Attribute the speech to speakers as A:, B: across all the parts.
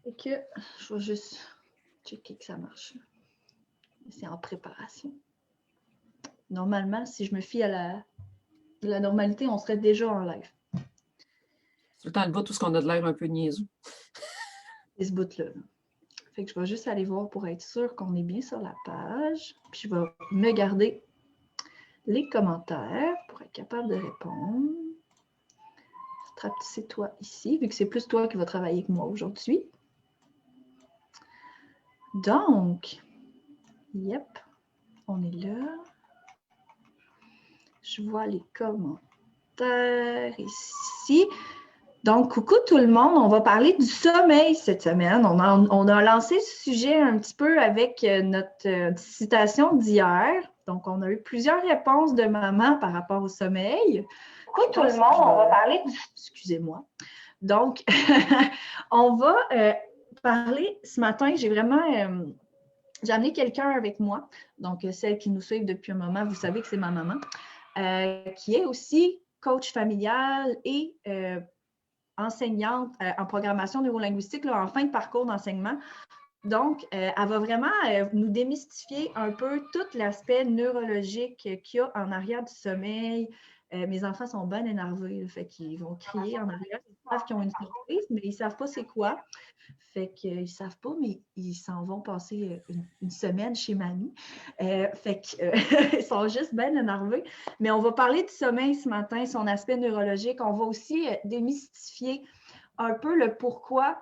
A: Et que je vais juste checker que ça marche. C'est en préparation. Normalement, si je me fie à la normalité, on serait déjà en live.
B: C'est le temps le bout, tout ce qu'on a de l'air un peu niaiseux.
A: C'est ce bout-là. Fait que je vais juste aller voir pour être sûr qu'on est bien sur la page. Puis je vais me garder les commentaires pour être capable de répondre. C'est toi ici, vu que c'est plus toi qui vas travailler que moi aujourd'hui. Donc, yep, on est là. Je vois les commentaires ici. Donc, coucou tout le monde, on va parler du sommeil cette semaine. On a lancé ce sujet un petit peu avec notre citation d'hier. Donc, on a eu plusieurs réponses de maman par rapport au sommeil. Coucou tout le monde, on va parler du... Excusez-moi. Donc, on va parler ce matin, j'ai amené quelqu'un avec moi. Donc, celles qui nous suivent depuis un moment, vous savez que c'est ma maman, qui est aussi coach familial et enseignante en programmation neurolinguistique là, en fin de parcours d'enseignement. Donc, elle va vraiment nous démystifier un peu tout l'aspect neurologique qu'il y a en arrière du sommeil. Mes enfants sont bien énervés, là, fait qu'ils vont crier en arrière. Ils savent qu'ils ont une surprise, mais ils ne savent pas c'est quoi. Fait qu'ils ne savent pas, mais ils s'en vont passer une semaine chez mamie. Fait qu'ils sont juste bien énervés. Mais on va parler du sommeil ce matin, son aspect neurologique. On va aussi démystifier un peu le pourquoi.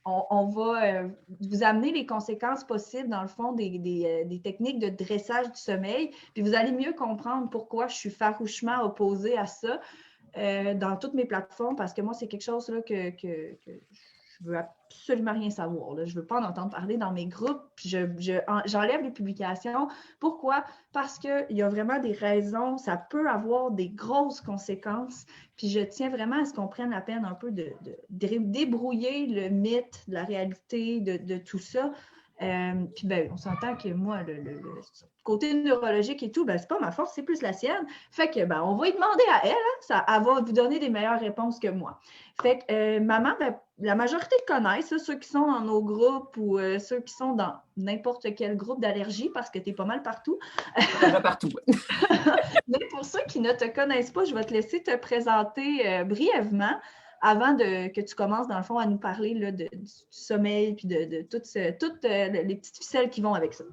A: On va vous amener les conséquences possibles, dans le fond, des techniques de dressage du sommeil. Puis vous allez mieux comprendre pourquoi je suis farouchement opposée à ça dans toutes mes plateformes, parce que moi, c'est quelque chose là, que je veux absolument rien savoir. Là. Je ne veux pas en entendre parler dans mes groupes. Puis j'enlève les publications. Pourquoi? Parce qu'il y a vraiment des raisons. Ça peut avoir des grosses conséquences. Puis je tiens vraiment à ce qu'on prenne la peine un peu de débrouiller le mythe de la réalité de tout ça. Puis ben, on s'entend que moi, le côté neurologique et tout, ben, c'est pas ma force, c'est plus la sienne. Fait que ben, on va y demander à elle, hein, elle va vous donner des meilleures réponses que moi. Fait que maman, ben, la majorité connaissent, ceux qui sont dans nos groupes ou ceux qui sont dans n'importe quel groupe d'allergie, parce que tu es pas mal partout.
B: Partout.
A: Mais pour ceux qui ne te connaissent pas, je vais te laisser te présenter brièvement avant que tu commences, dans le fond, à nous parler là, du sommeil puis de toutes les petites ficelles qui vont avec ça.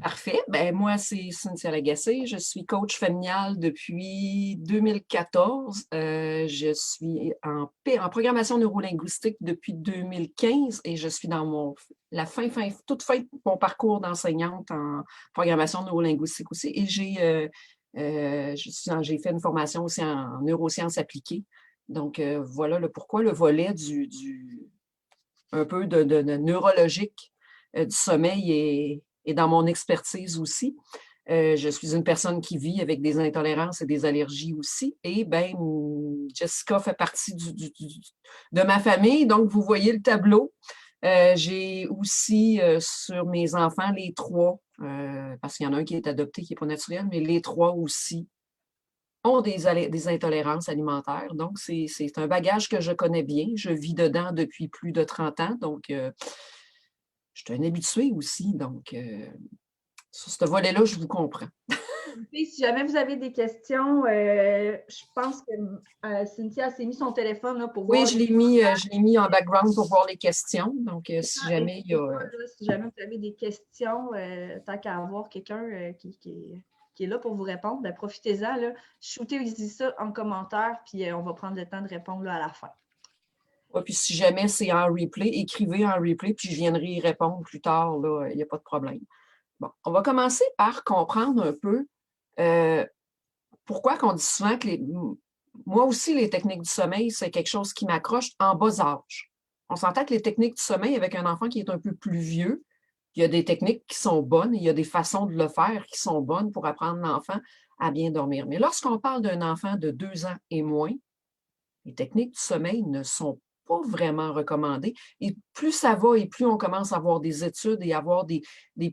B: Parfait. Ben, moi, c'est Cynthia Lagacé. Je suis coach familial depuis 2014. Je suis en programmation neurolinguistique depuis 2015 et je suis dans toute fin de mon parcours d'enseignante en programmation neurolinguistique aussi. Et j'ai fait une formation aussi en neurosciences appliquées. Donc, voilà le pourquoi le volet un peu de neurologique du sommeil est dans mon expertise aussi. Je suis une personne qui vit avec des intolérances et des allergies aussi. Et bien, Jessica fait partie de ma famille. Donc, vous voyez le tableau. J'ai aussi sur mes enfants, les trois, parce qu'il y en a un qui est adopté, qui n'est pas naturel, mais les trois aussi ont des intolérances alimentaires. Donc, c'est un bagage que je connais bien. Je vis dedans depuis plus de 30 ans. Donc, je suis un habitué aussi. Donc, sur ce volet-là, je vous comprends.
A: Si jamais vous avez des questions, je pense que Cynthia s'est mis son téléphone là, pour voir.
B: Oui, je l'ai mis en background pour voir les questions. Donc, si jamais il y a...
A: Si jamais vous avez des questions, tant qu'à avoir quelqu'un qui est là pour vous répondre, ben, profitez-en. Shootez-y ça en commentaire, puis on va prendre le temps de répondre là, à la fin.
B: Ouais, puis si jamais c'est en replay, écrivez en replay, puis je viendrai y répondre plus tard. Il n'y a pas de problème. Bon, on va commencer par comprendre un peu pourquoi on dit souvent que moi aussi, les techniques du sommeil, c'est quelque chose qui m'accroche en bas âge. On s'entend que les techniques du sommeil avec un enfant qui est un peu plus vieux, il y a des techniques qui sont bonnes, il y a des façons de le faire qui sont bonnes pour apprendre l'enfant à bien dormir. Mais lorsqu'on parle d'un enfant de 2 ans et moins, les techniques du sommeil ne sont pas vraiment recommandées. Et plus ça va et plus on commence à avoir des études et à avoir des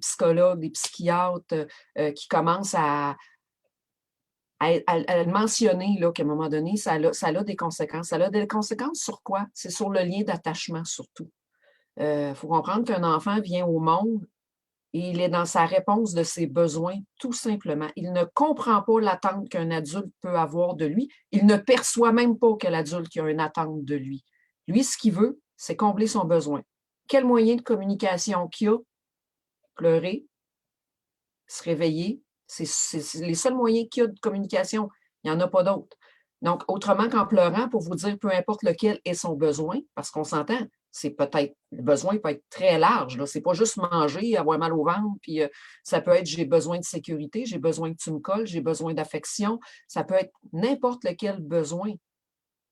B: psychologues, des psychiatres qui commencent à le mentionner qu'à un moment donné, ça a des conséquences. Ça a des conséquences sur quoi? C'est sur le lien d'attachement surtout. faut comprendre qu'un enfant vient au monde et il est dans sa réponse de ses besoins, tout simplement. Il ne comprend pas l'attente qu'un adulte peut avoir de lui. Il ne perçoit même pas que l'adulte a une attente de lui. Lui, ce qu'il veut, c'est combler son besoin. Quel moyen de communication qu'il a? Pleurer, se réveiller. C'est les seuls moyens qu'il y a de communication. Il n'y en a pas d'autres. Donc, autrement qu'en pleurant, pour vous dire, peu importe lequel est son besoin, parce qu'on s'entend, c'est peut-être, le besoin peut être très large. Ce n'est pas juste manger, avoir mal au ventre, puis ça peut être j'ai besoin de sécurité, j'ai besoin que tu me colles, j'ai besoin d'affection. Ça peut être n'importe lequel besoin.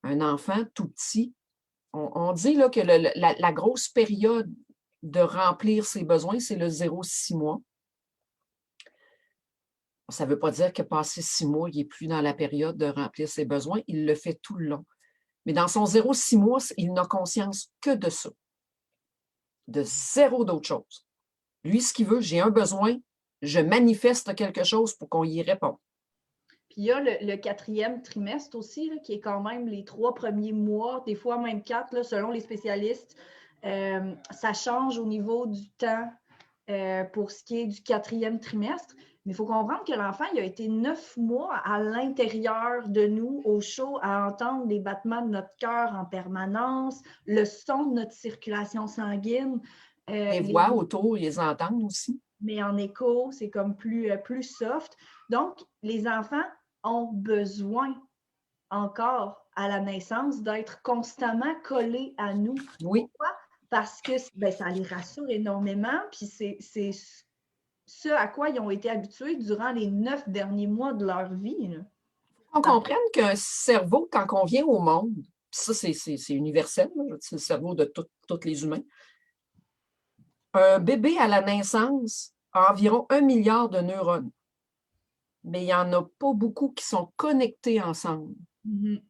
B: Un enfant tout petit, on dit là, que la grosse période de remplir ses besoins, c'est le 0-6 mois. Ça ne veut pas dire que passé 6 mois, il n'est plus dans la période de remplir ses besoins. Il le fait tout le long. Mais dans son 0-6 mois, il n'a conscience que de ça. De zéro d'autre chose. Lui, ce qu'il veut, j'ai un besoin, je manifeste quelque chose pour qu'on y réponde.
A: Puis il y a le 4e trimestre aussi, là, qui est quand même les 3 premiers mois, des fois même 4, là, selon les spécialistes. Ça change au niveau du temps pour ce qui est du 4e trimestre. Mais il faut comprendre que l'enfant, il a été 9 mois à l'intérieur de nous, au chaud, à entendre les battements de notre cœur en permanence, le son de notre circulation sanguine.
B: Les voix autour, ils les entendent aussi.
A: Mais en écho, c'est comme plus soft. Donc, les enfants ont besoin encore à la naissance d'être constamment collés à nous.
B: Oui.
A: Pourquoi? Parce que ça les rassure énormément, puis c'est ce à quoi ils ont été habitués durant les 9 derniers mois de leur vie. Là.
B: On comprenne qu'un cerveau, quand on vient au monde, ça c'est universel, c'est le cerveau de tous les humains, un bébé à la naissance a environ 1 milliard de neurones. Mais il n'y en a pas beaucoup qui sont connectés ensemble.
A: Mm-hmm.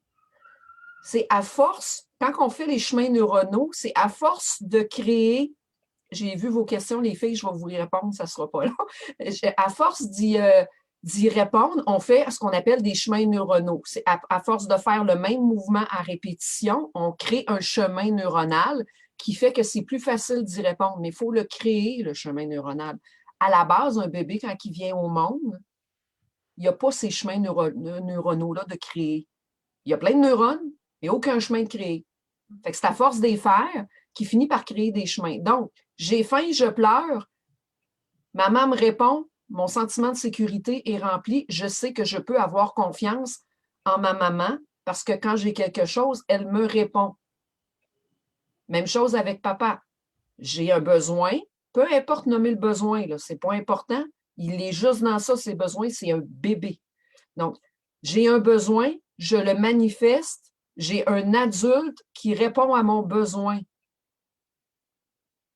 B: C'est à force, quand on fait les chemins neuronaux, c'est à force de créer, j'ai vu vos questions, les filles, je vais vous y répondre, ça ne sera pas long. À force d'y répondre, on fait ce qu'on appelle des chemins neuronaux. C'est à force de faire le même mouvement à répétition, on crée un chemin neuronal qui fait que c'est plus facile d'y répondre, mais il faut le créer, le chemin neuronal. À la base, un bébé, quand il vient au monde, il n'y a pas ces chemins neuronaux-là de créer. Il y a plein de neurones, mais aucun chemin de créer. Fait que c'est à force d'y faire qu'il finit par créer des chemins. Donc, j'ai faim, je pleure, maman me répond, mon sentiment de sécurité est rempli, je sais que je peux avoir confiance en ma maman parce que quand j'ai quelque chose, elle me répond. Même chose avec papa. J'ai un besoin, peu importe nommer le besoin, ce n'est pas important, il est juste dans ça, ses besoins, c'est un bébé. Donc, j'ai un besoin, je le manifeste, j'ai un adulte qui répond à mon besoin.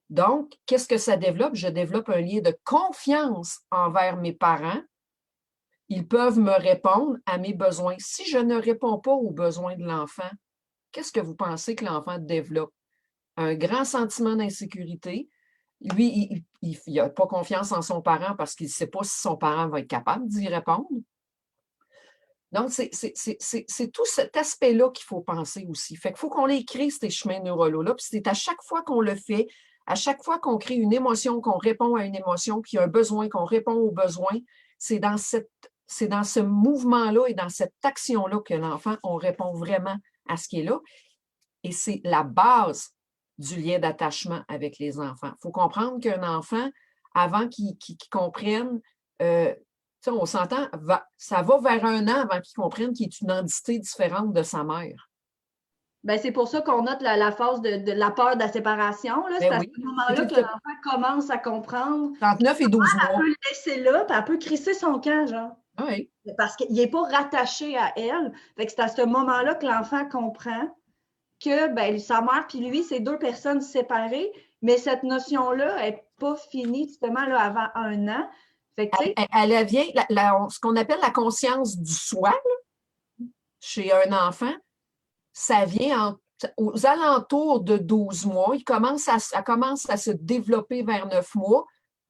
B: Donc, qu'est-ce que ça développe? Je développe un lien de confiance envers mes parents. Ils peuvent me répondre à mes besoins. Si je ne réponds pas aux besoins de l'enfant, qu'est-ce que vous pensez que l'enfant développe? Un grand sentiment d'insécurité. Lui, il n'a pas confiance en son parent parce qu'il ne sait pas si son parent va être capable d'y répondre. Donc, c'est tout cet aspect-là qu'il faut penser aussi. Fait qu'il faut qu'on les crée, ces chemins neuronaux-là. Puis c'est à chaque fois qu'on le fait, à chaque fois qu'on crée une émotion, qu'on répond à une émotion, puis un besoin, qu'on répond au besoin, c'est dans ce mouvement-là et dans cette action-là que l'enfant, on répond vraiment à ce qui est là. Et c'est la base du lien d'attachement avec les enfants. Il faut comprendre qu'un enfant, avant qu'il comprenne, on s'entend, ça va vers 1 an avant qu'il comprenne qu'il est une entité différente de sa mère.
A: C'est pour ça qu'on note la phase de la peur de la séparation. Là. C'est à ce moment-là que l'enfant commence à comprendre.
B: Entre 9 et 12 mois.
A: Elle peut le laisser là, puis elle peut crisser son camp, genre.
B: Oui.
A: Parce qu'il n'est pas rattaché à elle. Fait que c'est à ce moment-là que l'enfant comprend que sa mère et lui, c'est 2 personnes séparées, mais cette notion-là n'est pas finie justement là, avant 1 an. Fait que,
B: elle vient, ce qu'on appelle la conscience du soi, là, chez un enfant, ça vient aux alentours de 12 mois. Elle commence à se développer vers 9 mois,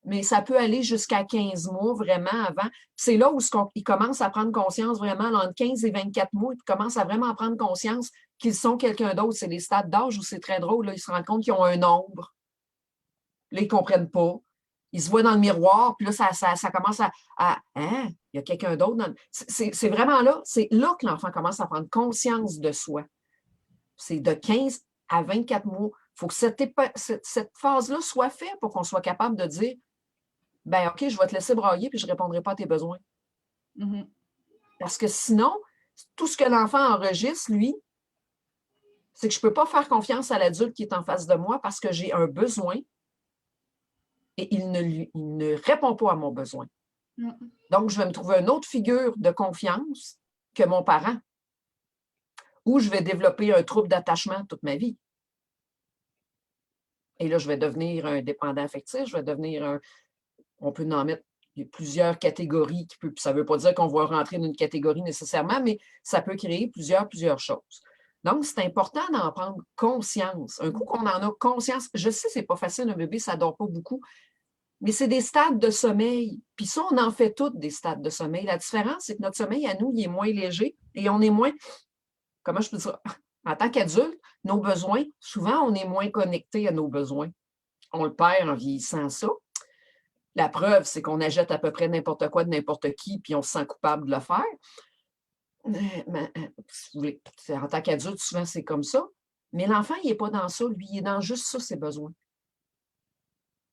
B: mais ça peut aller jusqu'à 15 mois vraiment avant. C'est là où ils commencent à prendre conscience vraiment, là, entre 15 et 24 mois, ils commencent à vraiment prendre conscience qu'ils sont quelqu'un d'autre. C'est les stades d'âge où c'est très drôle, là, ils se rendent compte qu'ils ont un ombre. Là, ils ne comprennent pas. Ils se voient dans le miroir, puis là, ça commence hein, il y a quelqu'un d'autre. C'est vraiment là, c'est là que l'enfant commence à prendre conscience de soi. C'est de 15 à 24 mois. Il faut que cette phase-là soit faite pour qu'on soit capable de dire, ben OK, je vais te laisser brailler, puis je ne répondrai pas à tes besoins.
A: Mm-hmm.
B: Parce que sinon, tout ce que l'enfant enregistre, lui, c'est que je ne peux pas faire confiance à l'adulte qui est en face de moi parce que j'ai un besoin et il ne répond pas à mon besoin. Donc, je vais me trouver une autre figure de confiance que mon parent, ou je vais développer un trouble d'attachement toute ma vie. Et là, je vais devenir un dépendant affectif, je vais devenir on peut en mettre plusieurs catégories, ça ne veut pas dire qu'on va rentrer dans une catégorie nécessairement, mais ça peut créer plusieurs choses. Donc, c'est important d'en prendre conscience. Un coup qu'on en a conscience, je sais, c'est pas facile, un bébé, ça ne dort pas beaucoup, mais c'est des stades de sommeil. Puis ça, on en fait toutes des stades de sommeil. La différence, c'est que notre sommeil, à nous, il est moins léger et on est moins, comment je peux dire ça? En tant qu'adulte, nos besoins, souvent, on est moins connecté à nos besoins. On le perd en vieillissant ça. La preuve, c'est qu'on achète à peu près n'importe quoi de n'importe qui, puis on se sent coupable de le faire. En tant qu'adulte, souvent, c'est comme ça. Mais l'enfant, il n'est pas dans ça. Lui, il est dans juste ça, ses besoins.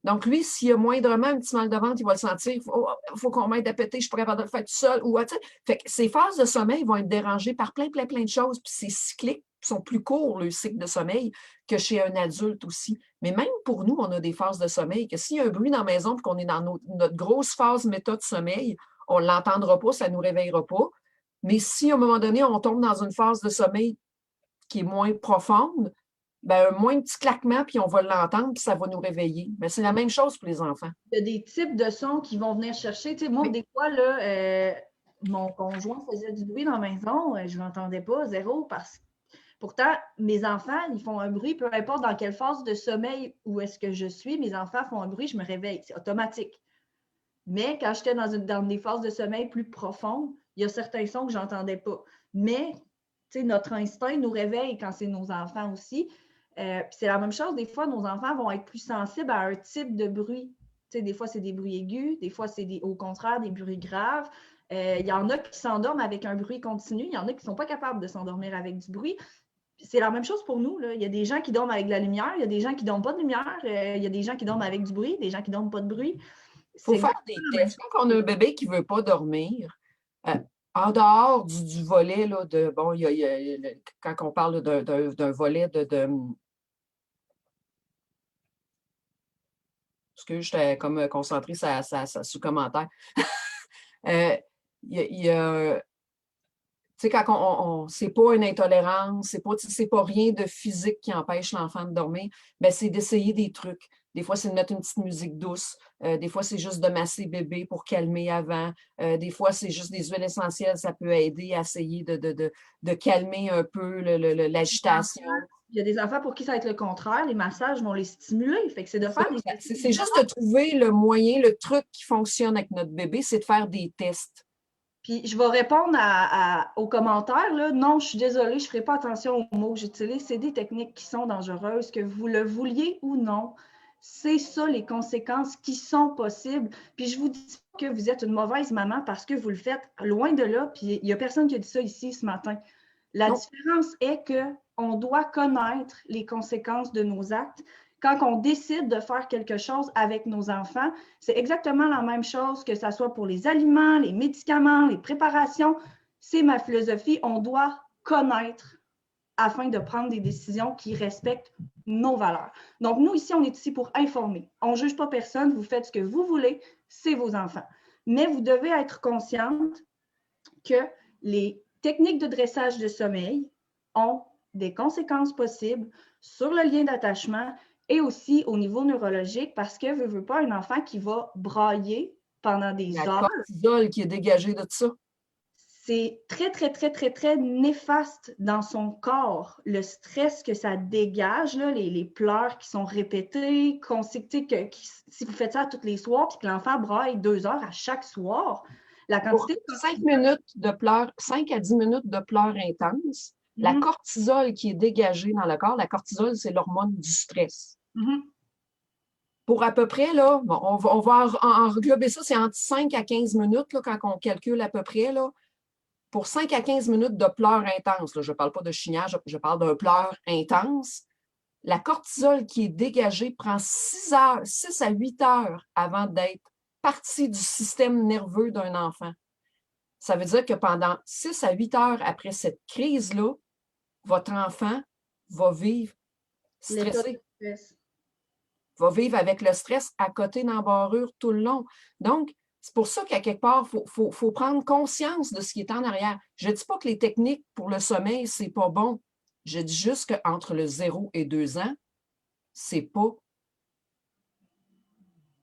B: Donc, lui, s'il a moindrement un petit mal de ventre, il va le sentir. Il faut qu'on m'aide à péter, je ne suis pas capable de le faire tout seul. Fait que ces phases de sommeil vont être dérangées par plein de choses. Puis c'est cyclique, sont plus courts, le cycle de sommeil, que chez un adulte aussi. Mais même pour nous, on a des phases de sommeil, que s'il y a un bruit dans la maison et qu'on est dans notre grosse phase méta de sommeil, on ne l'entendra pas, ça ne nous réveillera pas. Mais si, à un moment donné, on tombe dans une phase de sommeil qui est moins profonde, ben, un moins petit claquement, puis on va l'entendre, puis ça va nous réveiller. Mais c'est la même chose pour les enfants.
A: Il y a des types de sons qui vont venir chercher. Tu sais, moi, oui. Des fois, là, mon conjoint faisait du bruit dans la maison, je ne l'entendais pas, zéro, parce que pourtant, mes enfants, ils font un bruit, peu importe dans quelle phase de sommeil où est-ce que je suis, mes enfants font un bruit, je me réveille. C'est automatique. Mais quand j'étais dans des phases de sommeil plus profondes, il y a certains sons que je n'entendais pas. Mais, tu sais, notre instinct nous réveille quand c'est nos enfants aussi. C'est la même chose, des fois, nos enfants vont être plus sensibles à un type de bruit. Tu sais, des fois, c'est des bruits aigus, des fois, c'est au contraire des bruits graves. Il y en a qui s'endorment avec un bruit continu, il y en a qui ne sont pas capables de s'endormir avec du bruit. C'est la même chose pour nous. Là. Il y a des gens qui dorment avec de la lumière, il y a des gens qui ne dorment pas de lumière, il y a des gens qui dorment avec du bruit, des gens qui ne dorment pas de bruit.
B: Il faut faire des tests. Quand on a un bébé qui ne veut pas dormir, en dehors du volet, là, quand on parle d'un volet excuse, j'étais comme concentrée sur ce commentaire. Il y a tu sais, quand c'est pas une intolérance, c'est pas rien de physique qui empêche l'enfant de dormir, ben c'est d'essayer des trucs. Des fois, c'est de mettre une petite musique douce. Des fois, c'est juste de masser bébé pour calmer avant. Des fois, c'est juste des huiles essentielles. Ça peut aider à essayer de calmer un peu l'agitation.
A: Il y a des enfants pour qui ça va être le contraire. Les massages vont les stimuler. Fait que c'est de faire des...
B: C'est juste de trouver le moyen, le truc qui fonctionne avec notre bébé, c'est de faire des tests.
A: Puis, je vais répondre aux commentaires. Là. Non, je suis désolée, je ne ferai pas attention aux mots que j'utilise. C'est des techniques qui sont dangereuses, que vous le vouliez ou non. C'est ça les conséquences qui sont possibles. Puis, je vous dis que vous êtes une mauvaise maman parce que vous le faites loin de là. Puis, il n'y a personne qui a dit ça ici ce matin. La différence est qu'on doit connaître les conséquences de nos actes. Quand on décide de faire quelque chose avec nos enfants, c'est exactement la même chose que ce soit pour les aliments, les médicaments, les préparations. C'est ma philosophie. On doit connaître afin de prendre des décisions qui respectent nos valeurs. Donc, nous, ici, on est ici pour informer. On ne juge pas personne. Vous faites ce que vous voulez. C'est vos enfants. Mais vous devez être consciente que les techniques de dressage de sommeil ont des conséquences possibles sur le lien d'attachement et aussi au niveau neurologique parce que veut pas un enfant qui va brailler pendant des heures.
B: La cortisol qui est dégagée de ça.
A: C'est très, très, très, très, très néfaste dans son corps. Le stress que ça dégage, là, les pleurs qui sont répétés, qu'on sait que si vous faites ça tous les soirs puis que l'enfant braille 2 heures à chaque soir, la quantité
B: de 5 minutes de pleurs, 5 à 10 minutes de pleurs intenses, la cortisol qui est dégagée dans le corps, la cortisol, c'est l'hormone du stress. pour à peu près, là, bon, on va englober ça, c'est entre 5 à 15 minutes là, quand on calcule à peu près. Là, pour 5 à 15 minutes de pleurs intenses, là, je ne parle pas de chignage, je parle d'un pleur intense, la cortisol qui est dégagée prend 6 à 8 heures avant d'être partie du système nerveux d'un enfant. Ça veut dire que pendant 6 à 8 heures après cette crise-là, votre enfant va vivre stressé, va vivre avec le stress à côté d'embarrure tout le long. Donc, c'est pour ça qu'à quelque part, il faut prendre conscience de ce qui est en arrière. Je ne dis pas que les techniques pour le sommeil, ce n'est pas bon. Je dis juste qu'entre le 0 et 2 ans, ce n'est pas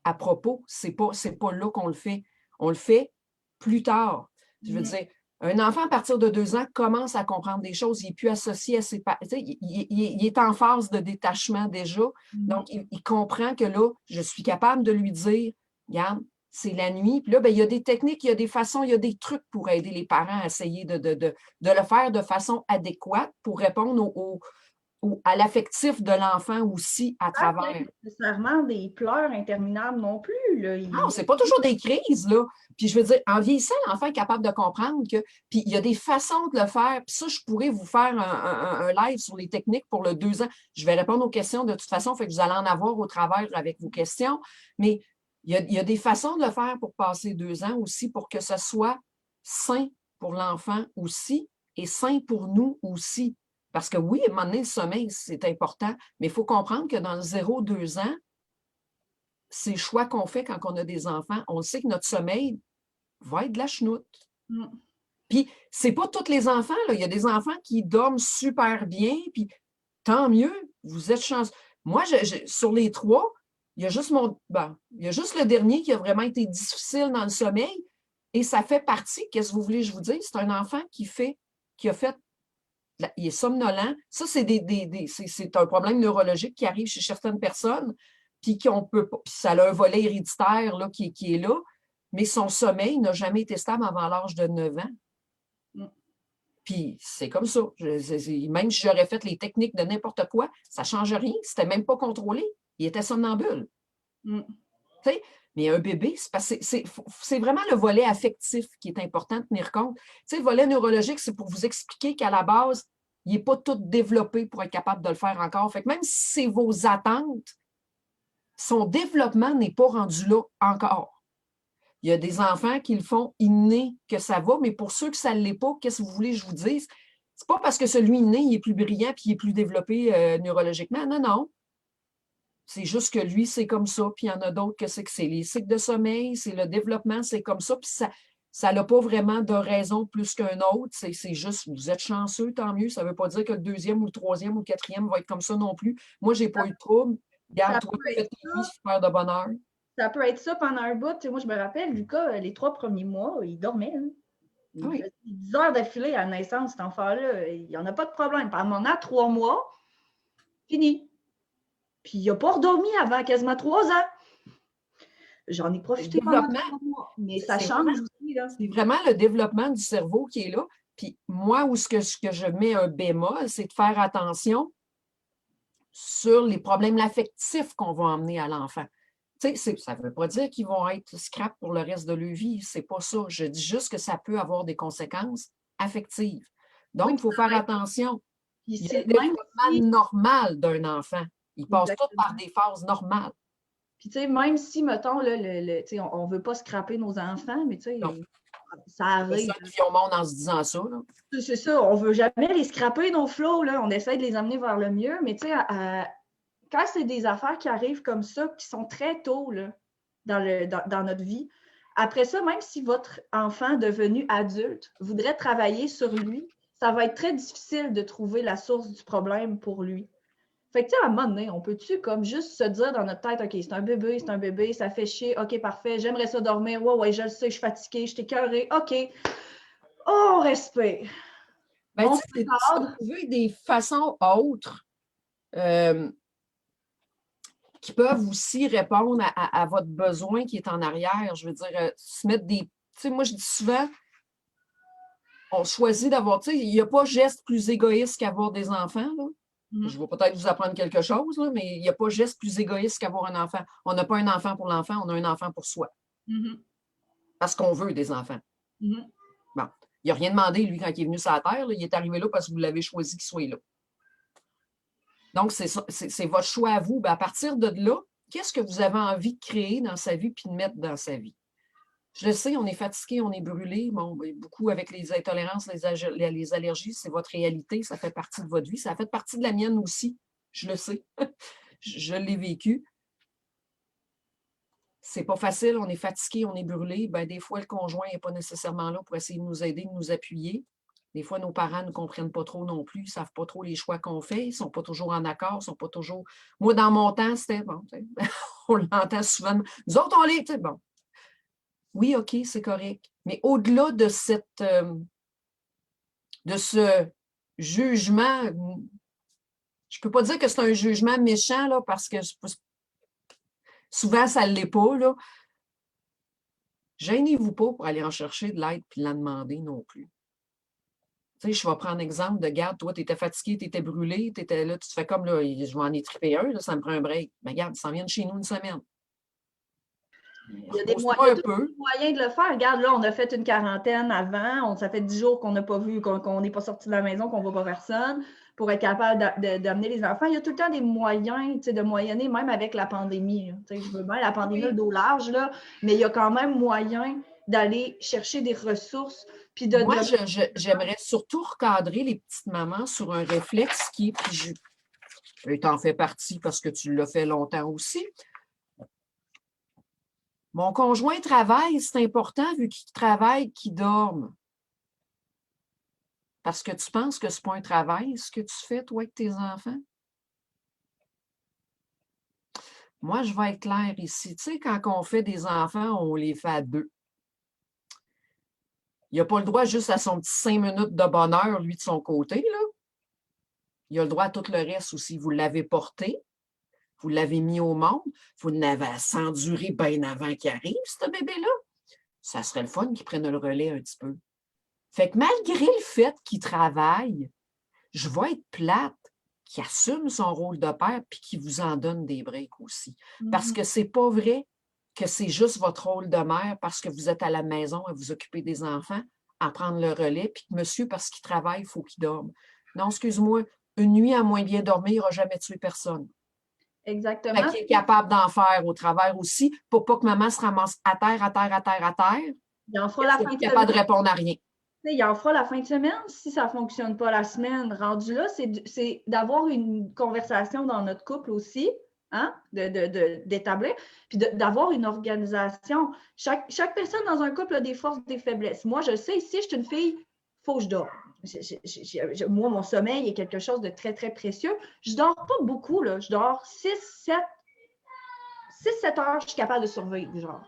B: à propos, c'est pas là qu'on le fait. On le fait plus tard. Je veux dire, un enfant à partir de 2 ans commence à comprendre des choses, il est plus associé à ses parents. Il est en phase de détachement déjà. Donc, il comprend que là, je suis capable de lui dire, regarde, c'est la nuit. Puis là, bien, il y a des techniques, il y a des façons, il y a des trucs pour aider les parents à essayer de le faire de façon adéquate pour répondre ou à l'affectif de l'enfant aussi à travers.
A: Pas nécessairement des pleurs interminables non plus. Là.
B: Non, c'est pas toujours des crises, là. Puis je veux dire, en vieillissant, l'enfant est capable de comprendre que. Puis il y a des façons de le faire. Puis ça, je pourrais vous faire un live sur les techniques pour le 2 ans. Je vais répondre aux questions de toute façon, fait que vous allez en avoir au travers avec vos questions. Mais il y a des façons de le faire pour passer 2 ans aussi, pour que ce soit sain pour l'enfant aussi et sain pour nous aussi. Parce que oui, à un moment donné, le sommeil, c'est important, mais il faut comprendre que dans le 0-2 ans, c'est le choix qu'on fait quand on a des enfants. On sait que notre sommeil va être de la chenoute. Puis, c'est pas tous les enfants, là. Il y a des enfants qui dorment super bien, puis tant mieux, vous êtes chanceux. Moi, sur les 3, il y a juste il y a juste le dernier qui a vraiment été difficile dans le sommeil, et ça fait partie, qu'est-ce que vous voulez que je vous dise? C'est un enfant qui a fait il est somnolent. Ça, c'est c'est un problème neurologique qui arrive chez certaines personnes, puis qu'on peut pas. Puis ça a un volet héréditaire là, qui est là, mais son sommeil n'a jamais été stable avant l'âge de 9 ans. Puis c'est comme ça. Même si j'aurais fait les techniques de n'importe quoi, ça ne change rien. C'était même pas contrôlé. Il était somnambule. Mais un bébé, c'est vraiment le volet affectif qui est important de tenir compte. Le volet neurologique, c'est pour vous expliquer qu'à la base, il n'est pas tout développé pour être capable de le faire encore. Fait que même si c'est vos attentes, son développement n'est pas rendu là encore. Il y a des enfants qui le font inné que ça va, mais pour ceux que ça ne l'est pas, qu'est-ce que vous voulez que je vous dise? C'est pas parce que celui inné, il est plus brillant et il est plus développé neurologiquement. Non, non. C'est juste que lui, c'est comme ça, puis il y en a d'autres que c'est les cycles de sommeil, c'est le développement, c'est comme ça, puis ça n'a pas vraiment de raison plus qu'un autre. C'est juste, vous êtes chanceux, tant mieux. Ça ne veut pas dire que le 2e ou le 3e ou le 4e va être comme ça non plus. Moi, je n'ai pas eu de trouble. Regarde, toi, tu fais ta vie super de bonheur.
A: Ça peut être ça pendant un bout. Moi, je me rappelle, Lucas, les 3 premiers mois, il dormait. Hein. Il faisait 10 heures d'affilée à la naissance, cet enfant-là. Il n'y en a pas de problème. Pendant 3 mois, fini. Puis il n'a pas redormi avant quasiment 3 ans. J'en ai profité pendant 3 mois. Mais ça change aussi.
B: C'est vraiment le développement du cerveau qui est là. Puis moi, ce que je mets un bémol, c'est de faire attention sur les problèmes affectifs qu'on va emmener à l'enfant. Ça ne veut pas dire qu'ils vont être scrap pour le reste de leur vie. C'est pas ça. Je dis juste que ça peut avoir des conséquences affectives. Donc, il faut faire attention. Il y a le développement normal d'un enfant. Il passe tout par des phases normales.
A: Puis, même si, mettons, on ne veut pas scraper nos enfants, mais ça arrive.
B: C'est ça qui vient au monde en se disant ça.
A: C'est ça. On ne veut jamais les scraper, nos flots. On essaie de les amener vers le mieux, mais quand c'est des affaires qui arrivent comme ça, qui sont très tôt là, dans notre vie, après ça, même si votre enfant devenu adulte voudrait travailler sur lui, ça va être très difficile de trouver la source du problème pour lui. Fait que, à un moment donné, on peut-tu comme juste se dire dans notre tête, OK, c'est un bébé, ça fait chier, OK, parfait, j'aimerais ça dormir, ouais, je le sais, je suis fatiguée, je suis écœurée, OK, on respire.
B: C'est de trouver des façons autres qui peuvent aussi répondre à votre besoin qui est en arrière. Je veux dire, se mettre des... Tu sais, moi, je dis souvent, on choisit d'avoir... Tu sais, il n'y a pas geste plus égoïste qu'avoir des enfants, là. Je vais peut-être vous apprendre quelque chose, là, mais il n'y a pas geste plus égoïste qu'avoir un enfant. On n'a pas un enfant pour l'enfant, on a un enfant pour soi. Parce qu'on veut des enfants. Bon. Il n'a rien demandé, lui, quand il est venu sur la Terre. Là, il est arrivé là parce que vous l'avez choisi qu'il soit là. Donc, c'est votre choix à vous. Ben, à partir de là, qu'est-ce que vous avez envie de créer dans sa vie puis de mettre dans sa vie? Je le sais, on est fatigué, on est brûlé. Bon, beaucoup avec les intolérances, les allergies, c'est votre réalité, ça fait partie de votre vie. Ça fait partie de la mienne aussi. Je le sais. Je l'ai vécu. C'est pas facile, on est fatigué, on est brûlé. Ben, des fois, le conjoint n'est pas nécessairement là pour essayer de nous aider, de nous appuyer. Des fois, nos parents ne comprennent pas trop non plus, ils ne savent pas trop les choix qu'on fait, ils ne sont pas toujours en accord, ils ne sont pas toujours. Moi, dans mon temps, c'était bon. On l'entend souvent. Nous autres, on l'est, bon. Oui, OK, c'est correct. Mais au-delà de de ce jugement, je ne peux pas dire que c'est un jugement méchant, là, parce que souvent, ça ne l'est pas, là. Gênez-vous pas pour aller en chercher de l'aide et de la demander non plus. Tu sais, je vais prendre l'exemple de, garde, toi, tu étais fatigué, tu étais brûlé, tu étais là, tu te fais comme, là, je vais en étriper un, là, ça me prend un break. Mais regarde, ça vient de chez nous une semaine.
A: Il y a des moyens de le faire. Regarde, là, on a fait une quarantaine avant. Ça fait 10 jours qu'on n'a pas vu, qu'on n'est pas sorti de la maison, qu'on ne voit pas personne pour être capable d'amener les enfants. Il y a tout le temps des moyens de moyenner, même avec la pandémie. Je veux bien, la pandémie, le dos large, là, mais il y a quand même moyen d'aller chercher des ressources. Puis
B: Moi, j'aimerais surtout recadrer les petites mamans sur un réflexe qui, puis tu en fais partie parce que tu l'as fait longtemps aussi. Mon conjoint travaille, c'est important, vu qu'il travaille, qu'il dorme. Parce que tu penses que ce n'est pas un travail, ce que tu fais, toi, avec tes enfants? Moi, je vais être claire ici. Tu sais, quand on fait des enfants, on les fait à deux. Il n'a pas le droit juste à son petit 5 minutes de bonheur, lui, de son côté, là. Il a le droit à tout le reste aussi. Vous l'avez porté, vous l'avez mis au monde, vous l'avez enduré bien avant qu'il arrive, ce bébé-là. Ça serait le fun qu'il prenne le relais un petit peu. Fait que malgré le fait qu'il travaille, je vais être plate, qu'il assume son rôle de père puis qu'il vous en donne des breaks aussi. Parce que c'est pas vrai que c'est juste votre rôle de mère parce que vous êtes à la maison à vous occuper des enfants, à prendre le relais, puis que monsieur, parce qu'il travaille, il faut qu'il dorme. Non, excuse-moi, une nuit à moins bien dormir n'aura jamais tué personne.
A: Exactement.
B: Qui est capable d'en faire au travers aussi pour pas que maman se ramasse à terre, à terre, à terre, à terre.
A: Il en fera la fin de semaine.
B: Capable de répondre à rien.
A: Il en fera la fin de semaine si ça ne fonctionne pas la semaine. Rendu là, c'est d'avoir une conversation dans notre couple aussi, hein, d'établir, puis d'avoir une organisation. Chaque personne dans un couple a des forces, des faiblesses. Moi, je sais, si je suis une fille, il faut que je dors. Moi, mon sommeil est quelque chose de très, très précieux. Je ne dors pas beaucoup, là. Je dors 6-7 heures, je suis capable de survivre, genre.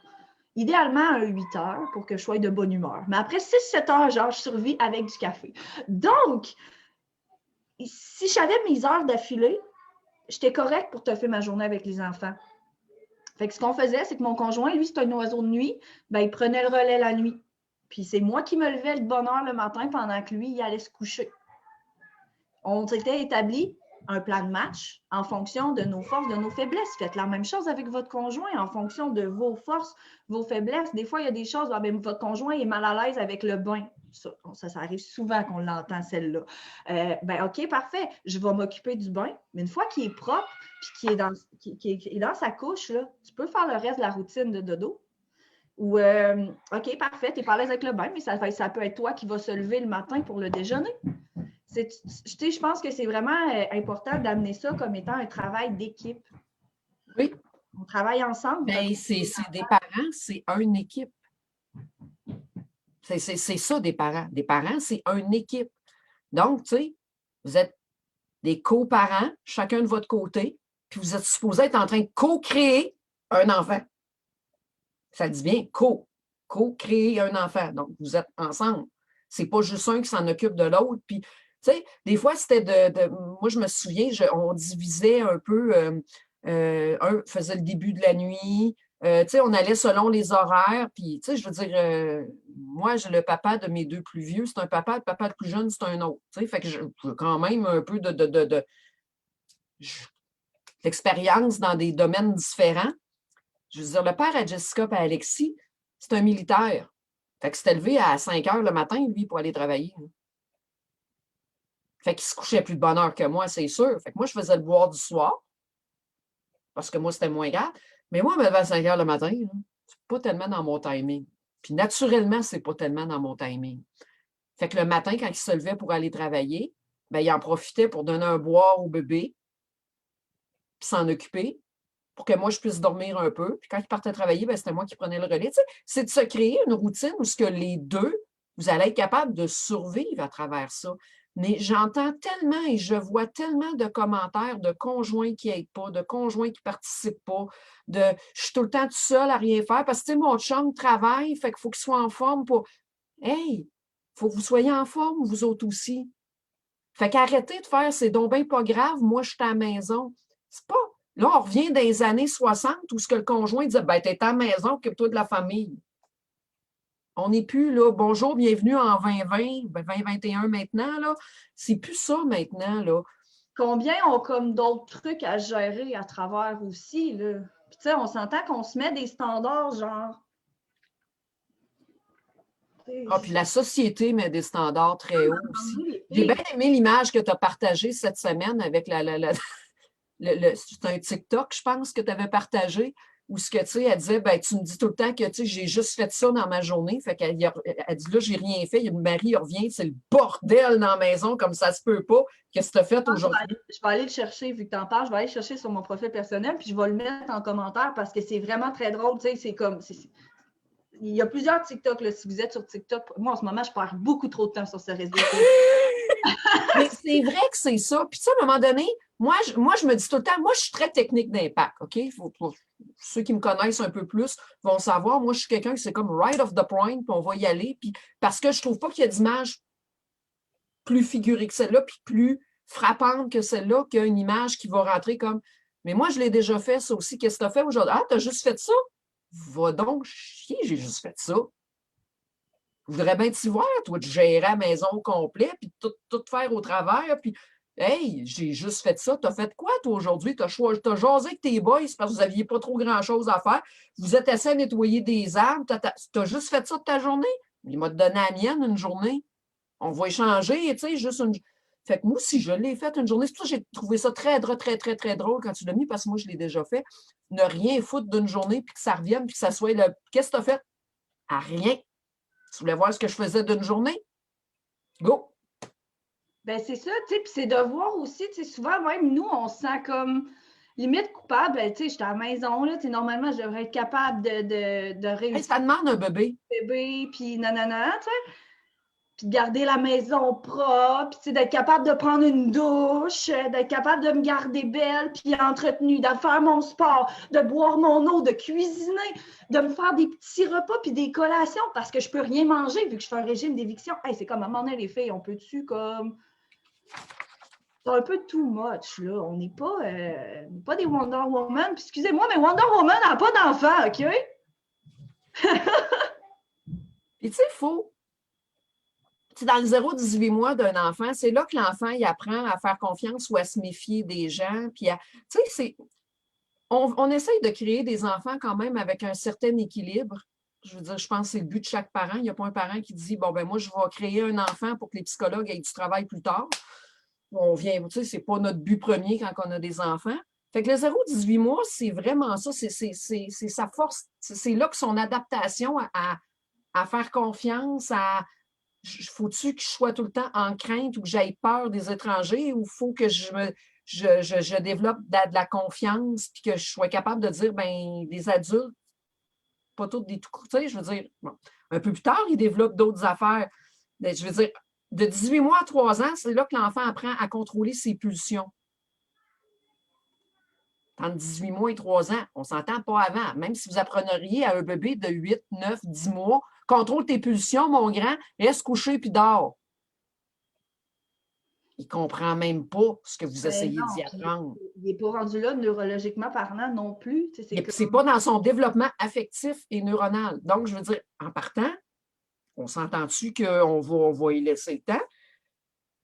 A: Idéalement, un 8 heures pour que je sois de bonne humeur. Mais après 6-7 heures, genre, je survis avec du café. Donc, si j'avais mes heures d'affilée, j'étais correcte pour te faire ma journée avec les enfants. Fait que ce qu'on faisait, c'est que mon conjoint, lui, c'est un oiseau de nuit, ben, il prenait le relais la nuit. Puis c'est moi qui me levais de bonne heure le matin pendant que lui, il allait se coucher. On s'était établi un plan de match en fonction de nos forces, de nos faiblesses. Faites la même chose avec votre conjoint en fonction de vos forces, vos faiblesses. Des fois, il y a des choses, votre conjoint est mal à l'aise avec le bain. Ça arrive souvent qu'on l'entend, celle-là. OK, parfait, je vais m'occuper du bain, mais une fois qu'il est propre puis qu'il est dans sa couche, là, tu peux faire le reste de la routine de dodo. Ou, OK, parfait, tu es pas à l'aise avec le bain, mais ça peut être toi qui vas se lever le matin pour le déjeuner. Je pense que c'est vraiment important d'amener ça comme étant un travail d'équipe.
B: Oui.
A: On travaille ensemble.
B: Mais c'est des parents, c'est une équipe. C'est ça, des parents. Des parents, c'est une équipe. Donc, tu sais, vous êtes des coparents, chacun de votre côté, puis vous êtes supposés être en train de co-créer un enfant. Ça dit bien co-créer un enfant. Donc, vous êtes ensemble. C'est pas juste un qui s'en occupe de l'autre. Puis, tu sais, des fois, c'était moi, je me souviens, on divisait un peu. Un faisait le début de la nuit. Tu sais, on allait selon les horaires. Puis, tu sais, je veux dire, moi, j'ai le papa de mes deux plus vieux, c'est un papa. Le papa le plus jeune, c'est un autre. Tu sais, fait que j'ai quand même un peu l'expérience dans des domaines différents. Je veux dire, le père à Jessica et à Alexis, c'est un militaire. Fait qu'il s'était levé à 5 heures le matin, lui, pour aller travailler. Fait qu'il se couchait plus de bonne heure que moi, c'est sûr. Fait que moi, je faisais le boire du soir, parce que moi, c'était moins grave. Mais moi, me lever à 5 heures le matin, c'est pas tellement dans mon timing. Puis naturellement, c'est pas tellement dans mon timing. Fait que le matin, quand il se levait pour aller travailler, ben, il en profitait pour donner un boire au bébé, puis s'en occuper, pour que moi, je puisse dormir un peu. Puis quand il partait travailler, ben, c'était moi qui prenais le relais. Tu sais, c'est de se créer une routine où ce que les deux, vous allez être capable de survivre à travers ça. Mais j'entends tellement et je vois tellement de commentaires de conjoints qui n'aident pas, de conjoints qui ne participent pas, de je suis tout le temps tout seul à rien faire parce que tu sais, mon chum travaille, fait qu'il faut qu'il soit en forme pour. Hey, il faut que vous soyez en forme, vous autres aussi. Fait qu'arrêtez de faire c'est donc bien pas grave, moi je suis à la maison. C'est pas. Là, on revient des années 60 où ce que le conjoint disait ben, t'es à la maison, occupe-toi de la famille. On n'est plus là, bonjour, bienvenue en 2020, 2021 maintenant, là. C'est plus ça maintenant, là.
A: Combien ont comme d'autres trucs à gérer à travers aussi, là? Puis tu sais, on s'entend qu'on se met des standards, genre.
B: Ah, puis la société met des standards très hauts aussi. J'ai bien aimé l'image que tu as partagée cette semaine avec c'est un TikTok, je pense, que tu avais partagé, où ce que, tu sais, elle disait, ben, tu me dis tout le temps que, tu sais, j'ai juste fait ça dans ma journée. Fait qu'elle elle dit, là, j'ai rien fait. Le mari revient, c'est le bordel dans la maison, comme ça se peut pas. Qu'est-ce que tu as fait aujourd'hui?
A: Je vais aller le chercher, vu que tu en parles, je vais aller le chercher sur mon profil personnel, puis je vais le mettre en commentaire parce que c'est vraiment très drôle. Tu sais, c'est comme. Il y a plusieurs TikTok, là, si vous êtes sur TikTok. Moi, en ce moment, je perds beaucoup trop de temps sur ce réseau.
B: Mais c'est vrai que c'est ça. Puis, tu sais, à un moment donné, moi, je me dis tout le temps, moi, je suis très technique d'impact, OK? Ceux qui me connaissent un peu plus vont savoir, moi, je suis quelqu'un qui c'est comme right off the point, puis on va y aller. Puis, parce que je trouve pas qu'il y a d'image plus figurée que celle-là, puis plus frappante que celle-là, qu'il y a une image qui va rentrer comme. Mais moi, je l'ai déjà fait, ça aussi. Qu'est-ce que tu as fait aujourd'hui? Ah, tu as juste fait ça? Va donc chier, j'ai juste fait ça. Je voudrais bien t'y voir, toi, de gérer la maison au complet, puis tout faire au travers, puis hey, j'ai juste fait ça. T'as fait quoi, toi, aujourd'hui? T'as jasé avec tes boys parce que vous n'aviez pas trop grand-chose à faire. Vous êtes assis à nettoyer des arbres. T'as juste fait ça de ta journée? Il m'a donné la mienne une journée. On va échanger, tu sais, juste une. Fait que moi aussi, je l'ai fait une journée. C'est pour ça que j'ai trouvé ça très, très, très, très, très drôle quand tu l'as mis, parce que moi, je l'ai déjà fait. Ne rien foutre d'une journée, puis que ça revienne, puis que ça soit le. Qu'est-ce que tu as fait? À rien. Tu voulais voir ce que je faisais d'une journée? Go!
A: Ben c'est ça, tu sais, puis c'est de voir aussi, tu sais, souvent, même nous, on se sent comme limite coupable. Ben, tu sais, j'étais à la maison, là, tu sais, normalement, je devrais être capable de
B: Hey,
A: réussir
B: ça demande un bébé.
A: bébé, puis nanana, tu sais, puis de garder la maison propre, puis tu sais, d'être capable de prendre une douche, d'être capable de me garder belle, puis entretenue, de faire mon sport, de boire mon eau, de cuisiner, de me faire des petits repas, puis des collations, parce que je peux rien manger vu que je fais un régime d'éviction. Hey, c'est comme à un moment donné, les filles, on peut-tu comme. C'est un peu too much, là. On n'est pas des Wonder Woman. Puis, excusez-moi, mais Wonder Woman n'a pas d'enfant, OK?
B: Et tu sais, il faut. Dans le 0-18 mois d'un enfant, c'est là que l'enfant il apprend à faire confiance ou à se méfier des gens. Puis tu sais, on essaye de créer des enfants quand même avec un certain équilibre. Je veux dire, je pense que c'est le but de chaque parent. Il n'y a pas un parent qui dit bon, ben moi, je vais créer un enfant pour que les psychologues aient du travail plus tard. On vient, tu sais, c'est pas notre but premier quand on a des enfants. Fait que le 0-18 mois, c'est vraiment ça, c'est sa force, c'est là que son adaptation à faire confiance, à faut-tu que je sois tout le temps en crainte ou que j'aille peur des étrangers ou faut que je développe de la confiance puis que je sois capable de dire, ben des adultes, pas tous des tout sais, je veux dire, bon, un peu plus tard, ils développent d'autres affaires. Mais je veux dire, de 18 mois à 3 ans, c'est là que l'enfant apprend à contrôler ses pulsions. Entre 18 mois et 3 ans, on ne s'entend pas avant. Même si vous appreniez à un bébé de 8, 9, 10 mois, contrôle tes pulsions, mon grand, reste couché puis dors. Il ne comprend même pas ce que vous essayez d'y apprendre.
A: Il n'est pas rendu là neurologiquement parlant non plus.
B: Ce n'est pas dans son développement affectif et neuronal. Donc, je veux dire, en partant, on s'entend-tu qu'on va y laisser le temps?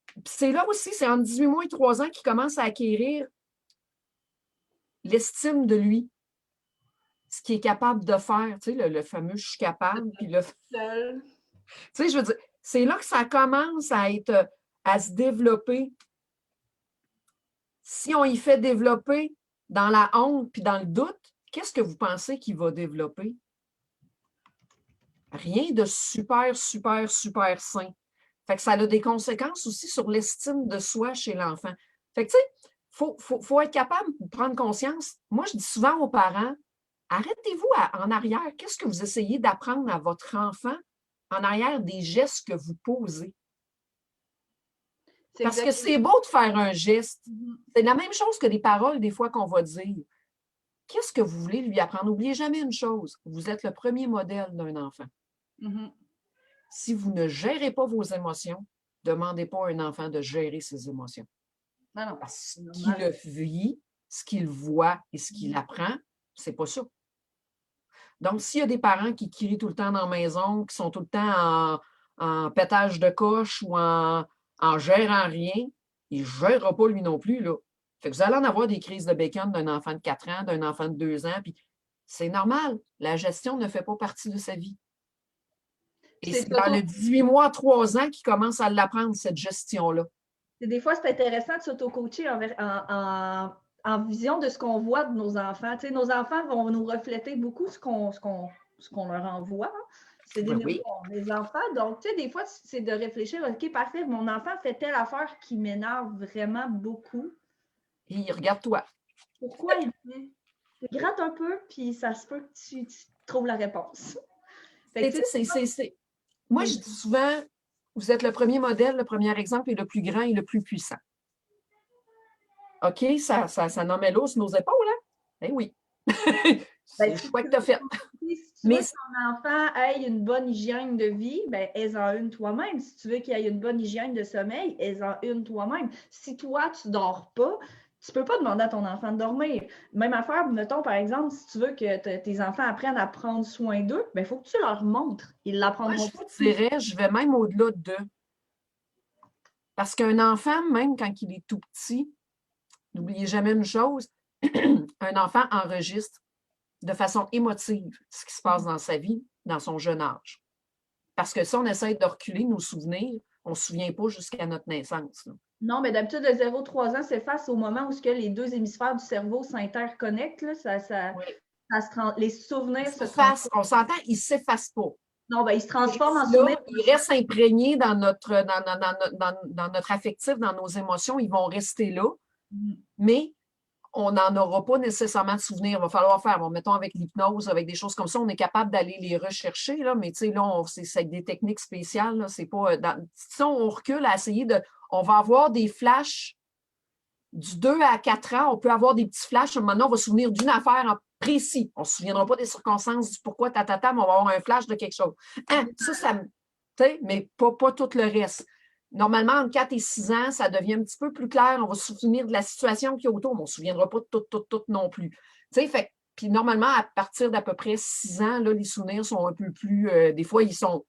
B: Puis c'est là aussi, c'est entre 18 mois et 3 ans qu'il commence à acquérir l'estime de lui, ce qu'il est capable de faire, tu sais, le fameux « je suis capable », puis le...
A: Seul.
B: Tu sais, je veux dire, c'est là que ça commence à se développer. Si on y fait développer dans la honte puis dans le doute, qu'est-ce que vous pensez qu'il va développer? Rien de super, super, super sain. Fait que ça a des conséquences aussi sur l'estime de soi chez l'enfant. Fait que, tu sais, faut être capable de prendre conscience. Moi, je dis souvent aux parents, arrêtez-vous en arrière. Qu'est-ce que vous essayez d'apprendre à votre enfant en arrière des gestes que vous posez? Parce que c'est beau de faire un geste. C'est la même chose que des paroles, des fois, qu'on va dire. Qu'est-ce que vous voulez lui apprendre? N'oubliez jamais une chose, vous êtes le premier modèle d'un enfant. Si vous ne gérez pas vos émotions, demandez pas à un enfant de gérer ses émotions.
A: Non.
B: Parce qu'il le vit, ce qu'il voit et ce qu'il apprend, c'est pas ça. Donc, s'il y a des parents qui crient tout le temps dans la maison, qui sont tout le temps en pétage de coche ou en gérant rien, il ne gérera pas lui non plus, là. Fait que vous allez en avoir des crises de bacon d'un enfant de 4 ans, d'un enfant de 2 ans, puis c'est normal. La gestion ne fait pas partie de sa vie. Et c'est dans le 18 mois, 3 ans qu'il commence à l'apprendre, cette gestion-là.
A: Des fois, c'est intéressant de s'auto-coacher en vision de ce qu'on voit de nos enfants. Tu sais, nos enfants vont nous refléter beaucoup ce qu'on leur envoie. C'est des enfants. Donc, tu sais, des fois, c'est de réfléchir, OK, parfait, mon enfant fait telle affaire qui m'énerve vraiment beaucoup.
B: Et il regarde toi.
A: Pourquoi il fait? Tu grattes un peu, puis ça se peut que tu trouves la réponse.
B: Moi, je dis souvent, vous êtes le premier modèle, le premier exemple et le plus grand et le plus puissant. OK, ça nommait l'eau sur nos épaules, hein? Eh oui. C'est le choix que tu as fait.
A: Si tu veux que ton enfant ait une bonne hygiène de vie, ben, aie-en une toi-même. Si tu veux qu'il ait une bonne hygiène de sommeil, aie-en une toi-même. Si toi, tu ne dors pas, tu ne peux pas demander à ton enfant de dormir. Même affaire, mettons, par exemple, si tu veux que tes enfants apprennent à prendre soin d'eux, il faut que tu leur montres. Ils l'apprendront.
B: Moi, je vous dirais, je vais même au-delà d'eux. Parce qu'un enfant, même quand il est tout petit, n'oubliez jamais une chose, un enfant enregistre de façon émotive ce qui se passe dans sa vie, dans son jeune âge. Parce que si on essaie de reculer nos souvenirs, on ne se souvient pas jusqu'à notre naissance. Là.
A: Non, mais d'habitude, de 0-3 ans s'efface au moment où les deux hémisphères du cerveau s'interconnectent. Les souvenirs se
B: transforment. On s'entend, ils ne s'effacent pas.
A: Non, ben, ils se transforment en souvenirs.
B: Ils restent imprégnés dans notre affectif, dans nos émotions. Ils vont rester là, mais on n'en aura pas nécessairement de souvenirs. Il va falloir faire, mettons avec l'hypnose, avec des choses comme ça, on est capable d'aller les rechercher, là, mais tu sais, là, c'est avec des techniques spéciales. Là, c'est pas, si on recule à essayer de... On va avoir des flashs du 2 à 4 ans, on peut avoir des petits flashs. Maintenant, on va se souvenir d'une affaire en précis. On ne se souviendra pas des circonstances, du pourquoi, mais on va avoir un flash de quelque chose. Hein, ça me... Tu sais, mais pas tout le reste. Normalement, entre 4 et 6 ans, ça devient un petit peu plus clair. On va se souvenir de la situation qui est autour, mais on ne se souviendra pas de tout non plus. Tu sais, fait puis normalement, à partir d'à peu près 6 ans, là, les souvenirs sont un peu plus... des fois, ils sont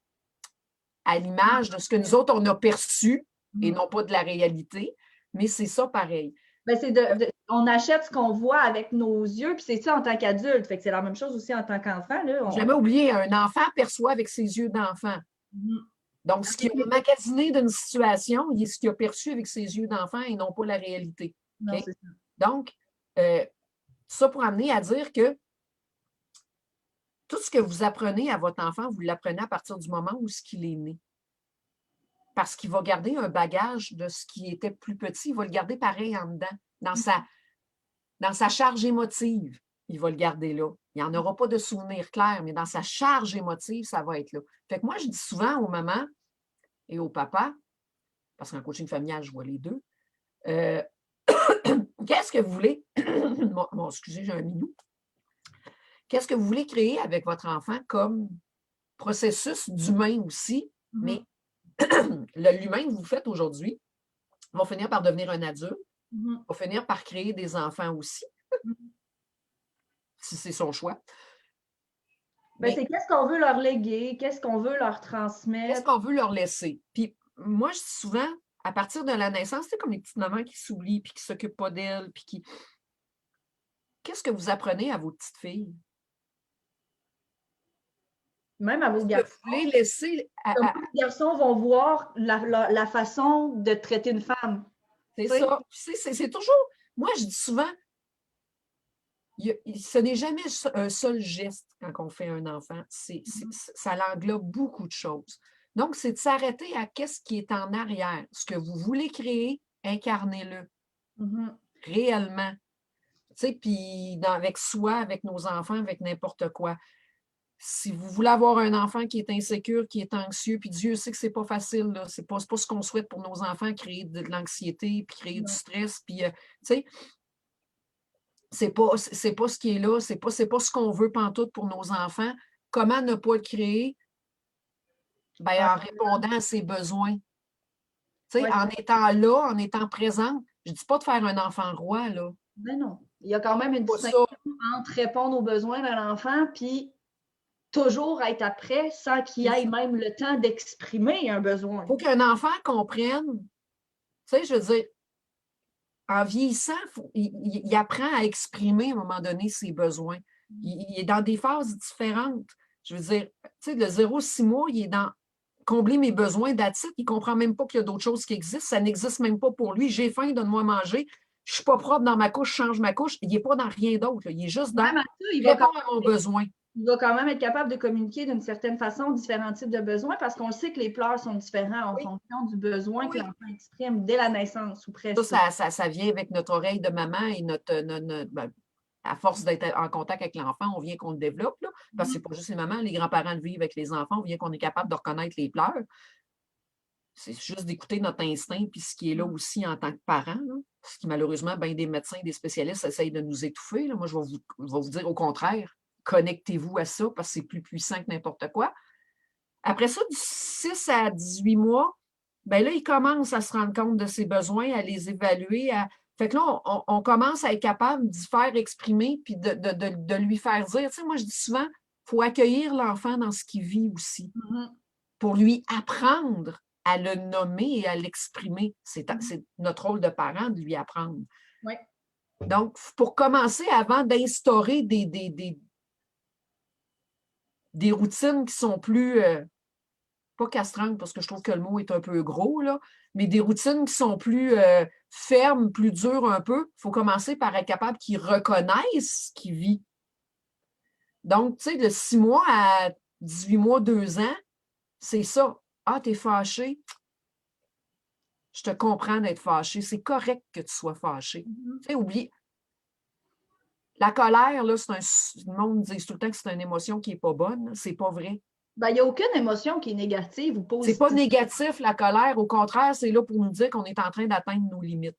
B: à l'image de ce que nous autres, on a perçu et non pas de la réalité. Mais c'est ça pareil.
A: Ben, on achète ce qu'on voit avec nos yeux, puis c'est ça en tant qu'adulte. Fait que c'est la même chose aussi en tant qu'enfant.
B: Jamais oublié, un enfant perçoit avec ses yeux d'enfant. Donc, ce qu'il a magasiné d'une situation, il est ce qu'il a perçu avec ses yeux d'enfant et non pas la réalité.
A: Non, c'est ça.
B: Donc, ça pour amener à dire que tout ce que vous apprenez à votre enfant, vous l'apprenez à partir du moment où il est né. Parce qu'il va garder un bagage de ce qui était plus petit, il va le garder pareil en dedans, dans sa charge émotive, il va le garder là. Il n'y en aura pas de souvenir clair, mais dans sa charge émotive, ça va être là. Fait que moi, je dis souvent aux mamans et aux papas, parce qu'en coaching familial, je vois les deux, qu'est-ce que vous voulez? Excusez, j'ai un minou. Qu'est-ce que vous voulez créer avec votre enfant comme processus d'humain aussi, mais l'humain que vous faites aujourd'hui va finir par devenir un adulte, va finir par créer des enfants aussi, si c'est son choix.
A: Ben, c'est qu'est-ce qu'on veut leur léguer, qu'est-ce qu'on veut leur transmettre.
B: Qu'est-ce qu'on veut leur laisser. Puis moi, je dis souvent, à partir de la naissance, c'est comme les petites mamans qui s'oublient, puis qui ne s'occupent pas d'elles, puis qui... qu'est-ce que vous apprenez à vos petites filles?
A: Même à vos
B: Est-ce que
A: garçons.
B: vous les laissez
A: Comme les garçons vont voir la façon de traiter une femme.
B: C'est
A: Tu sais?
B: ça. C'est toujours, moi je dis souvent, ce n'est jamais un seul geste quand on fait un enfant. Ça englobe beaucoup de choses. Donc, c'est de s'arrêter à qu'est-ce qui est en arrière. Ce que vous voulez créer, incarnez-le
A: Mhm.
B: réellement. Tu sais, puis avec soi, avec nos enfants, avec n'importe quoi. Si vous voulez avoir un enfant qui est insécure, qui est anxieux, puis Dieu sait que c'est pas facile, là. C'est pas ce qu'on souhaite pour nos enfants, créer de l'anxiété, puis créer du
A: Non.
B: stress, puis, tu sais, c'est pas ce qui est là, c'est pas ce qu'on veut pantoute pour nos enfants. Comment ne pas le créer? Ben,
A: Ah,
B: en répondant à ses besoins. Tu sais,
A: ouais,
B: en étant là, en étant présente. Je dis pas de faire un enfant roi, là.
A: mais non. Il y a quand même une
B: Pas
A: distinction
B: ça.
A: entre répondre aux besoins de l'enfant puis toujours être après sans qu'il
B: Il
A: ait même le temps d'exprimer un besoin.
B: faut qu'un enfant comprenne, tu sais, je veux dire, en vieillissant, il apprend à exprimer à un moment donné ses besoins. Il est dans des phases différentes. Je veux dire, tu sais, le 0 à 6 mois, il est dans combler mes besoins d'attitude. Il ne comprend même pas qu'il y a d'autres choses qui existent. Ça n'existe même pas pour lui. J'ai faim, donne-moi à manger. Je ne suis pas propre dans ma couche, je change ma couche. Il n'est pas dans rien d'autre. Il est juste dans
A: Même à ça,
B: répondre à mon besoin.
A: il va quand même être capable de communiquer d'une certaine façon différents types de besoins parce qu'on sait que les pleurs sont différents en
B: Oui,
A: fonction du besoin que
B: oui.
A: l'enfant exprime dès la naissance ou presque.
B: Ça vient avec notre oreille de maman et à force d'être en contact avec l'enfant, on vient qu'on le développe, là, parce que ce n'est pas juste les mamans, les grands-parents le vivent avec les enfants, on vient qu'on est capable de reconnaître les pleurs. C'est juste d'écouter notre instinct puis ce qui est là aussi en tant que parent, là, ce qui malheureusement, bien des médecins, des spécialistes essayent de nous étouffer. Là. Moi, je vais vous dire au contraire, connectez-vous à ça parce que c'est plus puissant que n'importe quoi. Après ça, du 6 à 18 mois, ben là, il commence à se rendre compte de ses besoins, à les évaluer. Fait que là, on commence à être capable d'y faire exprimer puis de lui faire dire. Tu sais, moi, je dis souvent, il faut accueillir l'enfant dans ce qu'il vit aussi
A: Mhm.
B: pour lui apprendre à le nommer et à l'exprimer. C'est notre rôle de parent de lui apprendre.
A: Oui.
B: Donc, pour commencer, avant d'instaurer des routines qui sont plus, pas castrantes, parce que je trouve que le mot est un peu gros, là, mais des routines qui sont plus fermes, plus dures un peu, il faut commencer par être capable qu'il reconnaisse ce qu'il vit. Donc, tu sais, de 6 mois à 18 mois, 2 ans, c'est ça. Ah, t'es fâché. Je te comprends d'être fâché. C'est correct que tu sois fâché. Tu sais, oublie. La colère, là, le monde dit tout le temps que c'est une émotion qui n'est pas bonne. C'est pas vrai.
A: Ben, il n'y a aucune émotion qui est négative ou
B: C'est pas
A: positive.
B: négatif, la colère. Au contraire, c'est là pour nous dire qu'on est en train d'atteindre nos limites.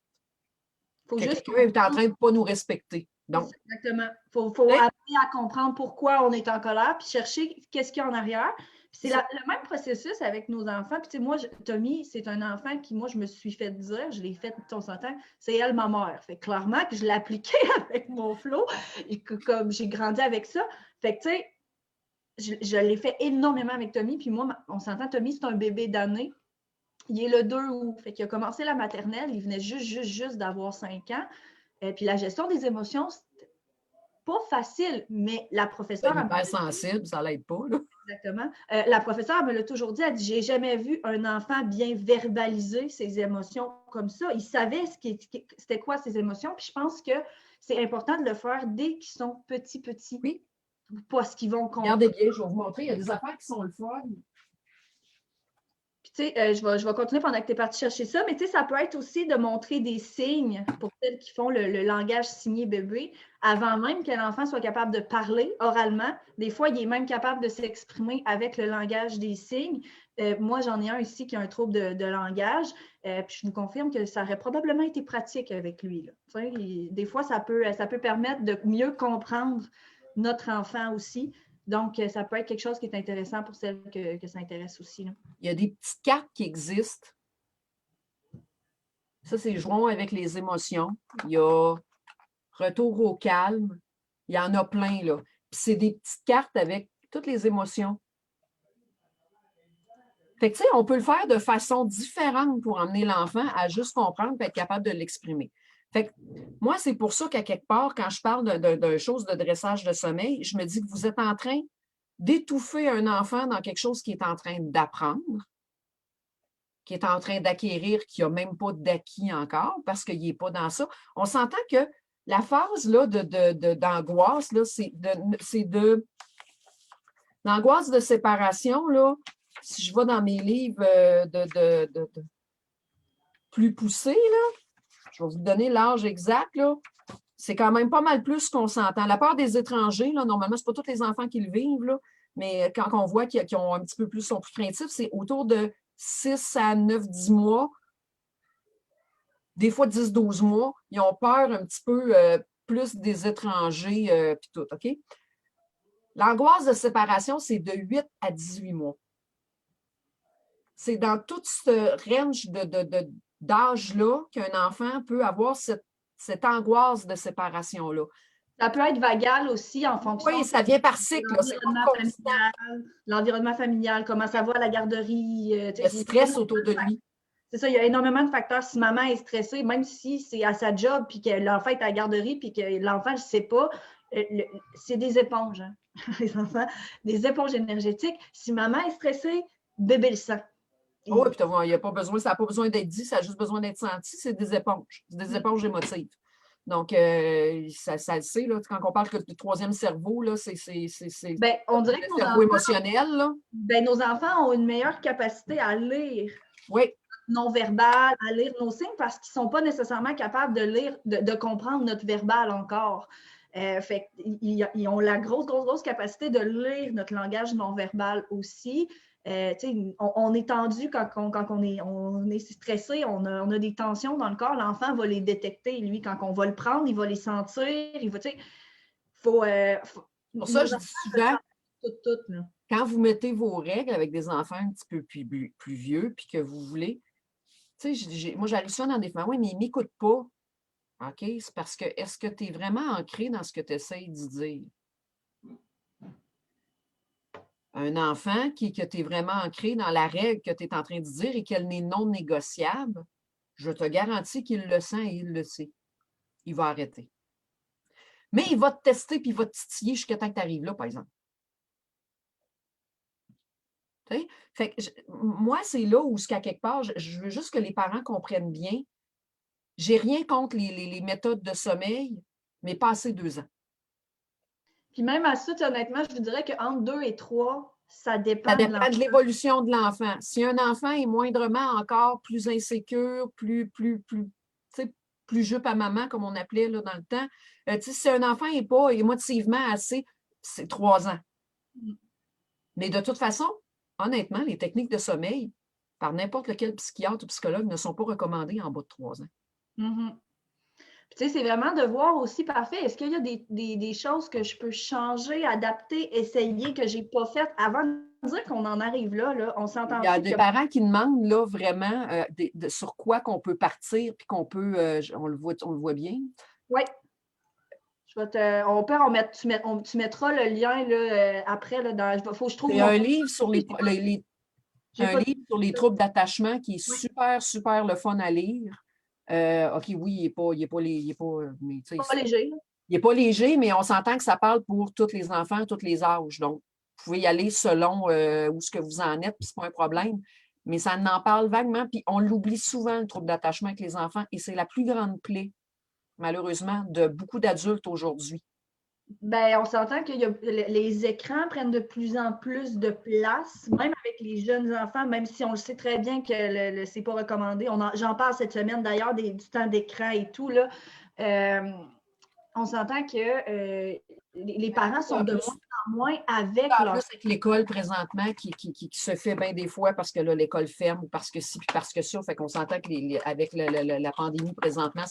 A: Il faut
B: Que
A: juste
B: quelqu'un est en train de ne pas nous respecter. Donc,
A: exactement. Faut apprendre à comprendre pourquoi on est en colère, puis chercher qu'est-ce qu'il y a en arrière. C'est le même processus avec nos enfants. Puis, tu sais, moi, Tommy, c'est un enfant qui, moi, je me suis fait dire, je l'ai fait, on s'entend, c'est elle ma mère. Fait clairement que je l'appliquais avec mon flow, et que comme j'ai grandi avec ça. Fait que, tu sais, je l'ai fait énormément avec Tommy. Puis moi, on s'entend, Tommy, c'est un bébé d'année. Il est le 2 août. Fait qu'il a commencé la maternelle. Il venait juste d'avoir 5 ans. Puis la gestion des émotions, c'était pas facile, mais la professeure.
B: c'est hyper sensible, ça l'aide pas. Là.
A: Exactement. La professeure me l'a toujours dit. Elle dit: j'ai jamais vu un enfant bien verbaliser ses émotions comme ça. Il savait c'était quoi ses émotions. Puis je pense que c'est important de le faire dès qu'ils sont petits.
B: Oui.
A: Pas ce qu'ils vont comprendre.
B: Regardez bien, je vais vous montrer. Il y a des affaires qui sont le fun.
A: Puis, tu sais, je vais continuer pendant que tu es parti chercher ça, mais tu sais, ça peut être aussi de montrer des signes pour celles qui font le langage signé bébé avant même que l'enfant soit capable de parler oralement. Des fois, il est même capable de s'exprimer avec le langage des signes. Moi, j'en ai un ici qui a un trouble de langage, puis je vous confirme que ça aurait probablement été pratique avec lui. Là. Tu sais, des fois, ça peut permettre de mieux comprendre notre enfant aussi. Donc, ça peut être quelque chose qui est intéressant pour celles que ça intéresse aussi. Là.
B: Il y a des petites cartes qui existent. Ça, c'est jouons avec les émotions. Il y a retour au calme. Il y en a plein, là. Puis c'est des petites cartes avec toutes les émotions. Fait que, tu sais, on peut le faire de façon différente pour emmener l'enfant à juste comprendre et être capable de l'exprimer. Fait que moi, c'est pour ça qu'à quelque part, quand je parle d'une chose de dressage de sommeil, je me dis que vous êtes en train d'étouffer un enfant dans quelque chose qui est en train d'apprendre, qui est en train d'acquérir, qui n'a même pas d'acquis encore parce qu'il n'est pas dans ça. On s'entend que la phase là, d'angoisse, là, l'angoisse de séparation, là, si je vais dans mes livres plus poussés, là, je vais vous donner l'âge exact, là, c'est quand même pas mal plus qu'on s'entend. La peur des étrangers, là, normalement, ce n'est pas tous les enfants qui le vivent, là, mais quand on voit qu'ils ont un petit peu plus, sont plus craintifs, c'est autour de 6 à 9, 10 mois, des fois 10, 12 mois, ils ont peur un petit peu plus des étrangers, puis tout, OK? L'angoisse de séparation, c'est de 8 à 18 mois. C'est dans toute ce range d'âge-là qu'un enfant peut avoir cette angoisse de séparation-là.
A: Ça peut être vagal aussi en fonction
B: oui, ça vient par cycle.
A: L'environnement familial, comment ça va à la garderie.
B: Le stress autour de lui.
A: C'est ça, il y a énormément de facteurs. Si maman est stressée, même si c'est à sa job, puis que l'enfant est à la garderie, puis que l'enfant ne le sait pas, c'est des éponges, hein, les enfants, des éponges énergétiques. Si maman est stressée, bébé le sent.
B: Oui, puis il y a pas besoin, ça n'a pas besoin d'être dit, ça a juste besoin d'être senti. C'est des éponges. C'est des éponges émotives. Donc, ça le sait, là, quand on parle que du troisième cerveau, là, c'est
A: on dirait que
B: le cerveau émotionnel. Là.
A: Nos enfants ont une meilleure capacité à lire
B: oui.
A: non-verbal, à lire nos signes parce qu'ils ne sont pas nécessairement capables de lire, de comprendre notre verbal encore. Fait ils ont la grosse capacité de lire notre langage non-verbal aussi. On est tendu quand on est stressé, on a des tensions dans le corps, l'enfant va les détecter, lui, quand on va le prendre, il va les sentir, il va, faut
B: pour ça, je dis souvent, quand vous mettez vos règles avec des enfants un petit peu plus vieux, puis que vous voulez, moi j'arrive souvent dans des familles, oui, mais ils ne m'écoutent pas. OK? C'est parce que, est-ce que tu es vraiment ancré dans ce que tu essaies de dire? Un enfant que tu es vraiment ancré dans la règle que tu es en train de dire et qu'elle n'est non négociable, je te garantis qu'il le sent et il le sait. Il va arrêter. Mais il va te tester puis il va te titiller jusqu'à temps que tu arrives là, par exemple. Fait que moi, c'est là où, qu'à quelque part, je veux juste que les parents comprennent bien. J'ai rien contre les méthodes de sommeil, mais passé 2 ans.
A: Puis même à ça, honnêtement, je vous dirais qu'entre 2 et 3, ça dépend,
B: ça dépend de l'évolution de l'enfant. Si un enfant est moindrement encore plus insécure, plus jupe à maman, comme on appelait là, dans le temps, si un enfant n'est pas émotivement assez, c'est 3 ans. Mais de toute façon, honnêtement, les techniques de sommeil, par n'importe lequel psychiatre ou psychologue, ne sont pas recommandées en bas de 3 ans.
A: Mm-hmm. C'est vraiment de voir aussi, parfait, est-ce qu'il y a des choses que je peux changer, adapter, essayer, que je n'ai pas faites avant de dire qu'on en arrive là, on s'entend.
B: Il y a des parents qui demandent là vraiment sur quoi qu'on peut partir, puis qu'on peut, on le voit bien.
A: Oui. Tu mettras le lien là, après. Il faut que je trouve.
B: Il y a un livre sur les troubles d'attachement qui est super le fun à lire. OK, oui, il n'est pas léger. Il n'est pas léger, mais on s'entend que ça parle pour tous les enfants, tous les âges. Donc, vous pouvez y aller selon où ce que vous en êtes, puis ce n'est pas un problème. Mais ça en parle vaguement, puis on l'oublie souvent, le trouble d'attachement avec les enfants, et c'est la plus grande plaie, malheureusement, de beaucoup d'adultes aujourd'hui.
A: On s'entend que les écrans prennent de plus en plus de place, même avec les jeunes enfants, même si on le sait très bien que ce n'est pas recommandé. J'en parle cette semaine d'ailleurs du temps d'écran et tout. Là. On s'entend que les parents sont de moins en moins avec leur...
B: avec l'école présentement qui se fait bien des fois parce que là, l'école ferme ou parce que ci, puis parce que ça. Fait qu'on s'entend qu'avec la pandémie présentement,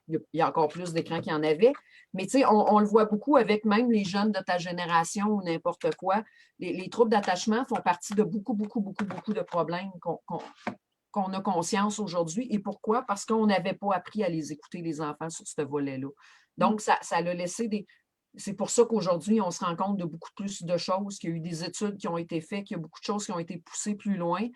B: il y a encore plus d'écrans qu'il y en avait. Mais tu sais, on le voit beaucoup avec même les jeunes de ta génération ou n'importe quoi. Les troubles d'attachement font partie de beaucoup de problèmes qu'on a conscience aujourd'hui. Et pourquoi? Parce qu'on n'avait pas appris à les écouter, les enfants, sur ce volet-là. Donc, ça l'a laissé des... C'est pour ça qu'aujourd'hui, on se rend compte de beaucoup plus de choses, qu'il y a eu des études qui ont été faites, qu'il y a beaucoup de choses qui ont été poussées plus loin,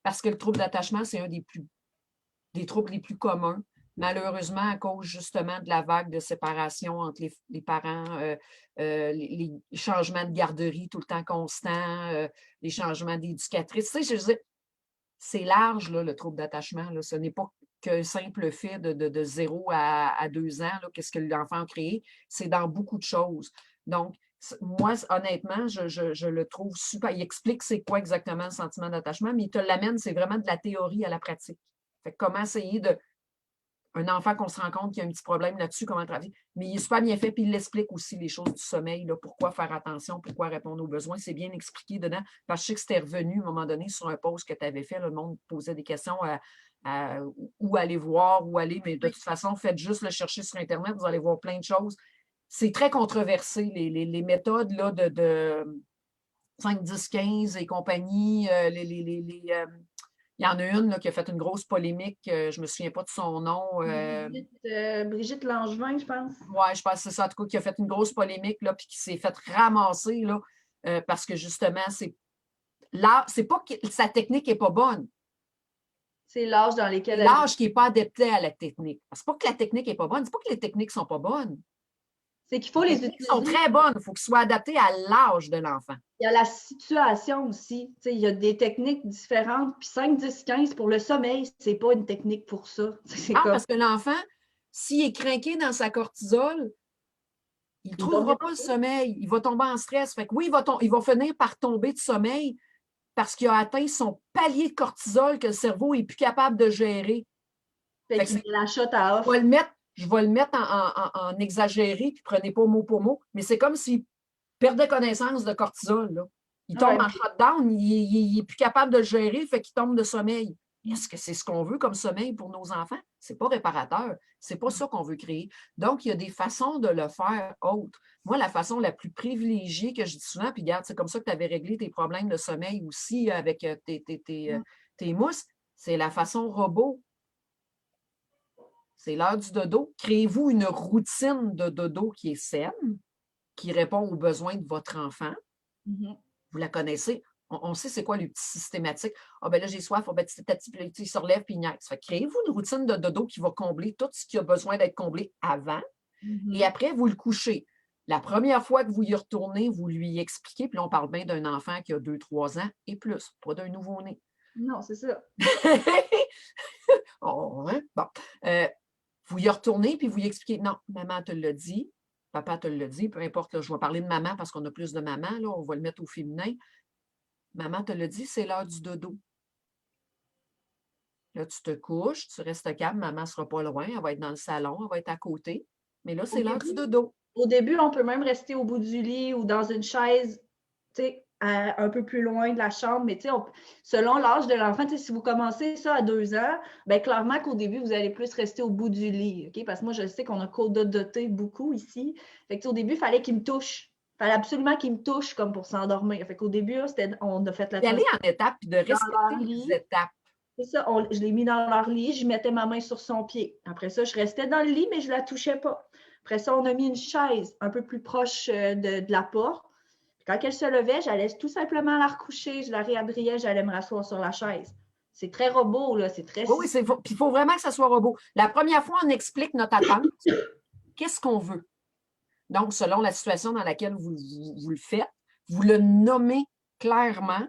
B: parce que le trouble d'attachement, c'est un des troubles les plus communs malheureusement, à cause justement de la vague de séparation entre les parents, les changements de garderie tout le temps constants, les changements d'éducatrice. Tu sais, je veux dire, c'est large, là, le trouble d'attachement. Là. Ce n'est pas qu'un simple fait de 0 à 2 ans, qu'est-ce que l'enfant a créé. C'est dans beaucoup de choses. Donc, moi, honnêtement, je le trouve super. Il explique c'est quoi exactement le sentiment d'attachement, mais il te l'amène, c'est vraiment de la théorie à la pratique. Fait que comment essayer de un enfant qu'on se rend compte qu'il y a un petit problème là-dessus, comment travailler. Mais il est super bien fait, puis il l'explique aussi les choses du sommeil, là, pourquoi faire attention, pourquoi répondre aux besoins. C'est bien expliqué dedans. Parce que je sais que c'était revenu à un moment donné sur un post que tu avais fait. Là, le monde posait des questions à où aller voir, où aller, mais de toute façon, faites juste le chercher sur Internet, vous allez voir plein de choses. C'est très controversé, les méthodes là, de 5, 10, 15 et compagnie, il y en a une là, qui a fait une grosse polémique, je ne me souviens pas de son nom.
A: Brigitte Langevin, je pense.
B: Oui, je pense que c'est ça, en tout cas, qui a fait une grosse polémique, là, puis qui s'est fait ramasser, là, parce que justement, c'est pas que sa technique n'est pas bonne.
A: C'est l'âge dans lequel
B: c'est l'âge qui n'est pas adapté à la technique. C'est pas que la technique n'est pas bonne, c'est pas que les techniques ne sont pas bonnes.
A: C'est qu'il faut les utiliser.
B: Elles sont très bonnes, il faut qu'elles soient adaptées à l'âge de l'enfant.
A: Il y a la situation aussi. Il y a des techniques différentes. Puis 5, 10, 15 pour le sommeil, c'est pas une technique pour ça.
B: Parce que l'enfant, s'il est craqué dans sa cortisol, il ne trouvera pas le sommeil. Il va tomber en stress. Fait que oui, il va finir par tomber de sommeil parce qu'il a atteint son palier de cortisol que le cerveau n'est plus capable de gérer.
A: Fait qu'il met la shot à off.
B: Je vais le mettre en exagéré, puis prenez pas mot pour mot, mais c'est comme s'il perdait connaissance de cortisol. Là. Il tombe en shutdown, il n'est plus capable de le gérer, fait qu'il tombe de sommeil. Est-ce que c'est ce qu'on veut comme sommeil pour nos enfants? Ce n'est pas réparateur. Ce n'est pas ça qu'on veut créer. Donc, il y a des façons de le faire autres. Moi, la façon la plus privilégiée que je dis souvent, puis regarde, c'est comme ça que tu avais réglé tes problèmes de sommeil aussi avec tes mousses, c'est la façon robot. C'est l'heure du dodo. Créez-vous une routine de dodo qui est saine, qui répond aux besoins de votre enfant. Vous la connaissez. On sait c'est quoi les petits systématiques. Ah, ben là, j'ai soif, ben, petit à petit, il se relève puis il niaise. Créez-vous une routine de dodo qui va combler tout ce qui a besoin d'être comblé avant. Et après, vous le couchez. La première fois que vous y retournez, vous lui expliquez, puis là, on parle bien d'un enfant qui a 2-3 ans et plus, pas d'un nouveau-né.
A: Non, c'est ça.
B: Bon. Vous y retournez, puis vous y expliquez, non, maman te l'a dit, papa te l'a dit, peu importe, là, je vais parler de maman parce qu'on a plus de maman, là, on va le mettre au féminin. Maman te l'a dit, c'est l'heure du dodo. Là, tu te couches, tu restes calme, maman ne sera pas loin, elle va être dans le salon, elle va être à côté. Mais là, c'est l'heure du dodo.
A: Au début, on peut même rester au bout du lit ou dans une chaise, tu sais, un peu plus loin de la chambre, mais selon l'âge de l'enfant, si vous commencez ça à 2 ans, bien clairement qu'au début, vous allez plus rester au bout du lit, OK? Parce que moi, je sais qu'on a codoté beaucoup ici. Fait que, au début, il fallait qu'il me touche. Il fallait absolument qu'il me touche comme pour s'endormir. Fait qu'au début, on a fait la
B: D'aller en étape et de respecter les étapes.
A: C'est ça, je l'ai mis dans leur lit, je mettais ma main sur son pied. Après ça, je restais dans le lit, mais je ne la touchais pas. Après ça, on a mis une chaise un peu plus proche de la porte. Quand elle se levait, j'allais tout simplement la recoucher, je la réabriais, j'allais me rasseoir sur la chaise. C'est très robot, là, c'est très...
B: Oui, puis il faut vraiment que ça soit robot. La première fois, on explique notre attente. Qu'est-ce qu'on veut? Donc, selon la situation dans laquelle vous le faites, vous le nommez clairement.